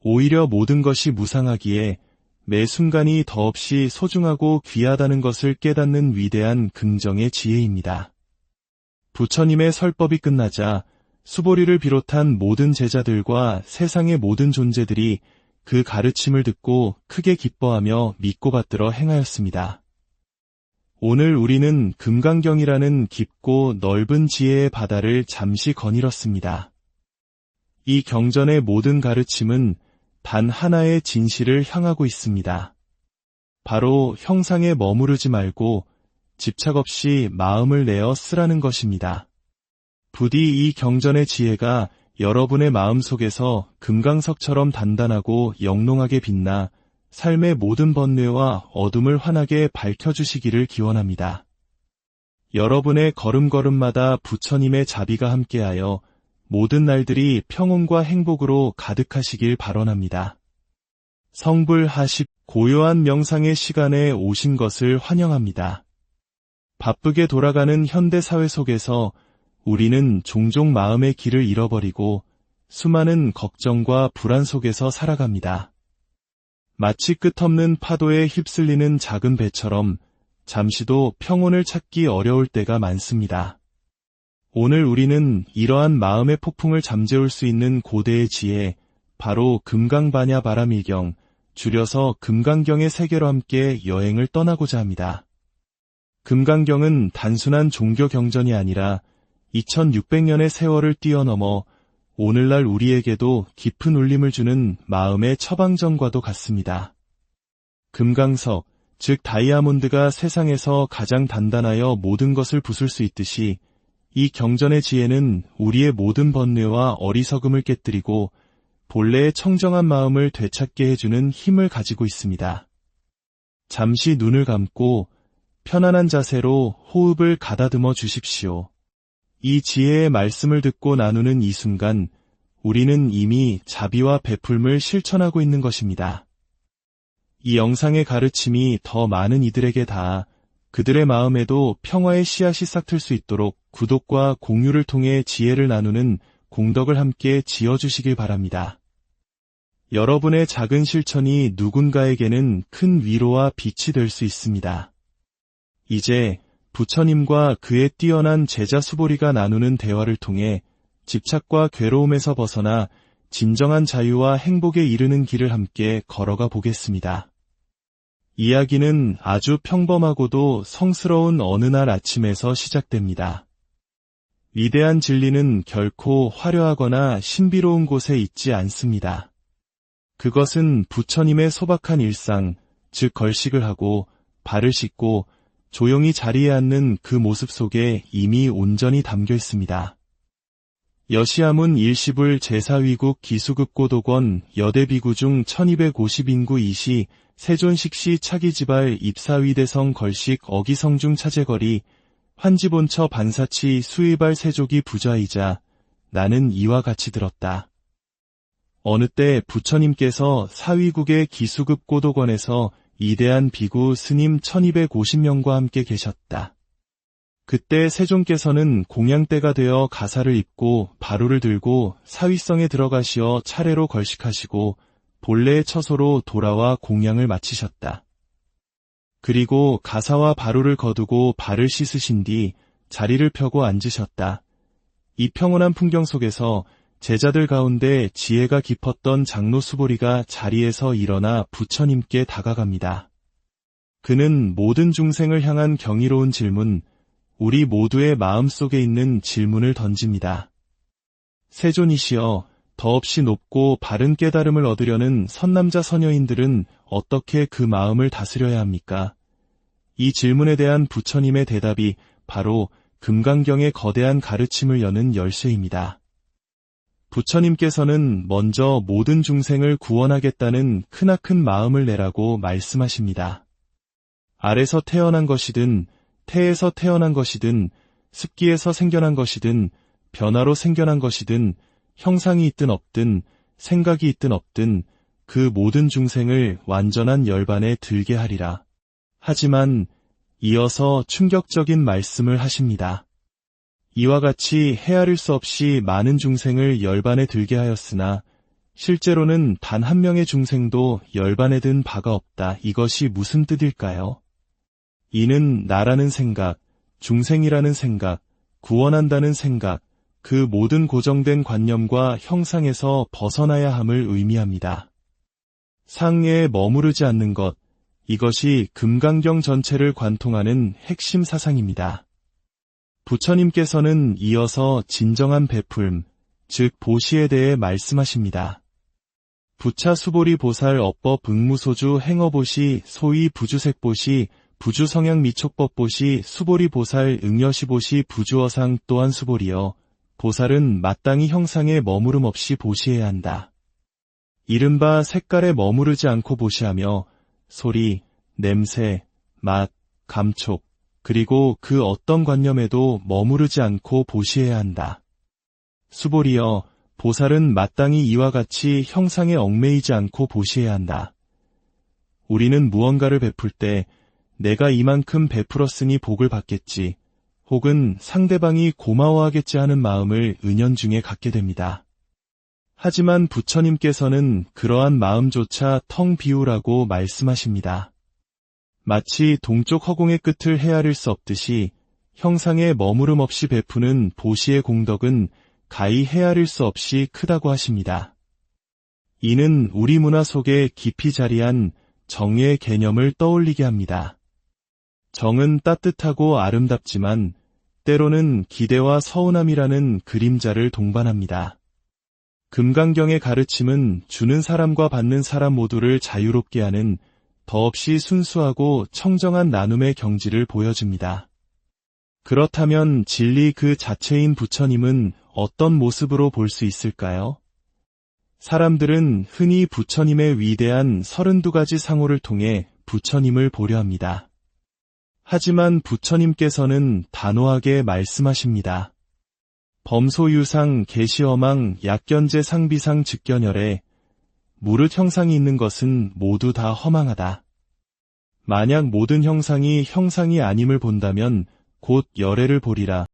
Speaker 1: 오히려 모든 것이 무상하기에 매 순간이 더없이 소중하고 귀하다는 것을 깨닫는 위대한 긍정의 지혜입니다. 부처님의 설법이 끝나자 수보리를 비롯한 모든 제자들과 세상의 모든 존재들이 그 가르침을 듣고 크게 기뻐하며 믿고 받들어 행하였습니다. 오늘 우리는 금강경이라는 깊고 넓은 지혜의 바다를 잠시 거닐었습니다. 이 경전의 모든 가르침은 단 하나의 진실을 향하고 있습니다. 바로 형상에 머무르지 말고 집착 없이 마음을 내어 쓰라는 것입니다. 부디 이 경전의 지혜가 여러분의 마음속에서 금강석처럼 단단하고 영롱하게 빛나 삶의 모든 번뇌와 어둠을 환하게 밝혀주시기를 기원합니다. 여러분의 걸음걸음마다 부처님의 자비가 함께하여 모든 날들이 평온과 행복으로 가득하시길 발언합니다. 성불하십 고요한 명상의 시간에 오신 것을 환영합니다. 바쁘게 돌아가는 현대 사회 속에서 우리는 종종 마음의 길을 잃어버리고 수많은 걱정과 불안 속에서 살아갑니다. 마치 끝없는 파도에 휩쓸리는 작은 배처럼 잠시도 평온을 찾기 어려울 때가 많습니다. 오늘 우리는 이러한 마음의 폭풍을 잠재울 수 있는 고대의 지혜, 바로 금강반야 바라밀경, 줄여서 금강경의 세계로 함께 여행을 떠나고자 합니다. 금강경은 단순한 종교 경전이 아니라 2600년의 세월을 뛰어넘어 오늘날 우리에게도 깊은 울림을 주는 마음의 처방전과도 같습니다. 금강석, 즉 다이아몬드가 세상에서 가장 단단하여 모든 것을 부술 수 있듯이 이 경전의 지혜는 우리의 모든 번뇌와 어리석음을 깨뜨리고 본래의 청정한 마음을 되찾게 해주는 힘을 가지고 있습니다. 잠시 눈을 감고 편안한 자세로 호흡을 가다듬어 주십시오. 이 지혜의 말씀을 듣고 나누는 이 순간 우리는 이미 자비와 베풀음을 실천하고 있는 것입니다. 이 영상의 가르침이 더 많은 이들에게 닿아 그들의 마음에도 평화의 씨앗이 싹틀 수 있도록 구독과 공유를 통해 지혜를 나누는 공덕을 함께 지어주시길 바랍니다. 여러분의 작은 실천이 누군가에게는 큰 위로와 빛이 될 수 있습니다. 이제 부처님과 그의 뛰어난 제자 수보리가 나누는 대화를 통해 집착과 괴로움에서 벗어나 진정한 자유와 행복에 이르는 길을 함께 걸어가 보겠습니다. 이야기는 아주 평범하고도 성스러운 어느 날 아침에서 시작됩니다. 위대한 진리는 결코 화려하거나 신비로운 곳에 있지 않습니다. 그것은 부처님의 소박한 일상, 즉 걸식을 하고 발을 씻고 조용히 자리에 앉는 그 모습 속에 이미 온전히 담겨 있습니다. 여시아문 일시불 제4위국 기수급고도권 여대비구 중 1250인구 이시 세존식시 차기지발 입사위대성 걸식 어기성중 차제거리 환지본처 반사치 수의발 세족이 부좌이자 나는 이와 같이 들었다. 어느 때 부처님께서 사위국의 기수급고도권에서 이대한 비구 스님 1250명과 함께 계셨다. 그때 세존께서는 공양대가 되어 가사를 입고 바루를 들고 사위성에 들어가시어 차례로 걸식하시고 본래의 처소로 돌아와 공양을 마치셨다. 그리고 가사와 바루를 거두고 발을 씻으신 뒤 자리를 펴고 앉으셨다. 이 평온한 풍경 속에서 제자들 가운데 지혜가 깊었던 장로 수보리가 자리에서 일어나 부처님께 다가갑니다. 그는 모든 중생을 향한 경이로운 질문, 우리 모두의 마음속에 있는 질문을 던집니다. 세존이시여, 더없이 높고 바른 깨달음을 얻으려는 선남자 선여인들은 어떻게 그 마음을 다스려야 합니까? 이 질문에 대한 부처님의 대답이 바로 금강경의 거대한 가르침을 여는 열쇠입니다. 부처님께서는 먼저 모든 중생을 구원하겠다는 크나큰 마음을 내라고 말씀하십니다. 알에서 태어난 것이든 태에서 태어난 것이든 습기에서 생겨난 것이든 변화로 생겨난 것이든 형상이 있든 없든 생각이 있든 없든 그 모든 중생을 완전한 열반에 들게 하리라. 하지만 이어서 충격적인 말씀을 하십니다. 이와 같이 헤아릴 수 없이 많은 중생을 열반에 들게 하였으나 실제로는 단 한 명의 중생도 열반에 든 바가 없다. 이것이 무슨 뜻일까요? 이는 나라는 생각, 중생이라는 생각, 구원한다는 생각, 그 모든 고정된 관념과 형상에서 벗어나야 함을 의미합니다. 상해에 머무르지 않는 것, 이것이 금강경 전체를 관통하는 핵심 사상입니다. 부처님께서는 이어서 진정한 베풀음, 즉 보시에 대해 말씀하십니다. 부차 수보리 보살 업법 응무소주 행어보시 소위 부주색보시 부주성향 미촉법보시 수보리 보살 응여시보시 부주어상 또한 수보리여 보살은 마땅히 형상에 머무름 없이 보시해야 한다. 이른바 색깔에 머무르지 않고 보시하며 소리, 냄새, 맛, 감촉, 그리고 그 어떤 관념에도 머무르지 않고 보시해야 한다. 수보리여, 보살은 마땅히 이와 같이 형상에 얽매이지 않고 보시해야 한다. 우리는 무언가를 베풀 때 내가 이만큼 베풀었으니 복을 받겠지, 혹은 상대방이 고마워하겠지 하는 마음을 은연중에 갖게 됩니다. 하지만 부처님께서는 그러한 마음조차 텅 비우라고 말씀하십니다. 마치 동쪽 허공의 끝을 헤아릴 수 없듯이 형상에 머무름 없이 베푸는 보시의 공덕은 가히 헤아릴 수 없이 크다고 하십니다. 이는 우리 문화 속에 깊이 자리한 정의 개념을 떠올리게 합니다. 정은 따뜻하고 아름답지만 때로는 기대와 서운함이라는 그림자를 동반합니다. 금강경의 가르침은 주는 사람과 받는 사람 모두를 자유롭게 하는 더없이 순수하고 청정한 나눔의 경지를 보여줍니다. 그렇다면 진리 그 자체인 부처님은 어떤 모습으로 볼 수 있을까요? 사람들은 흔히 부처님의 위대한 32가지 상호를 통해 부처님을 보려 합니다. 하지만 부처님께서는 단호하게 말씀하십니다. 범소유상 계시어망 약견제 상비상 즉견열에 무릇 형상이 있는 것은 모두 다 허망하다. 만약 모든 형상이 형상이 아님을 본다면 곧 열애를 보리라.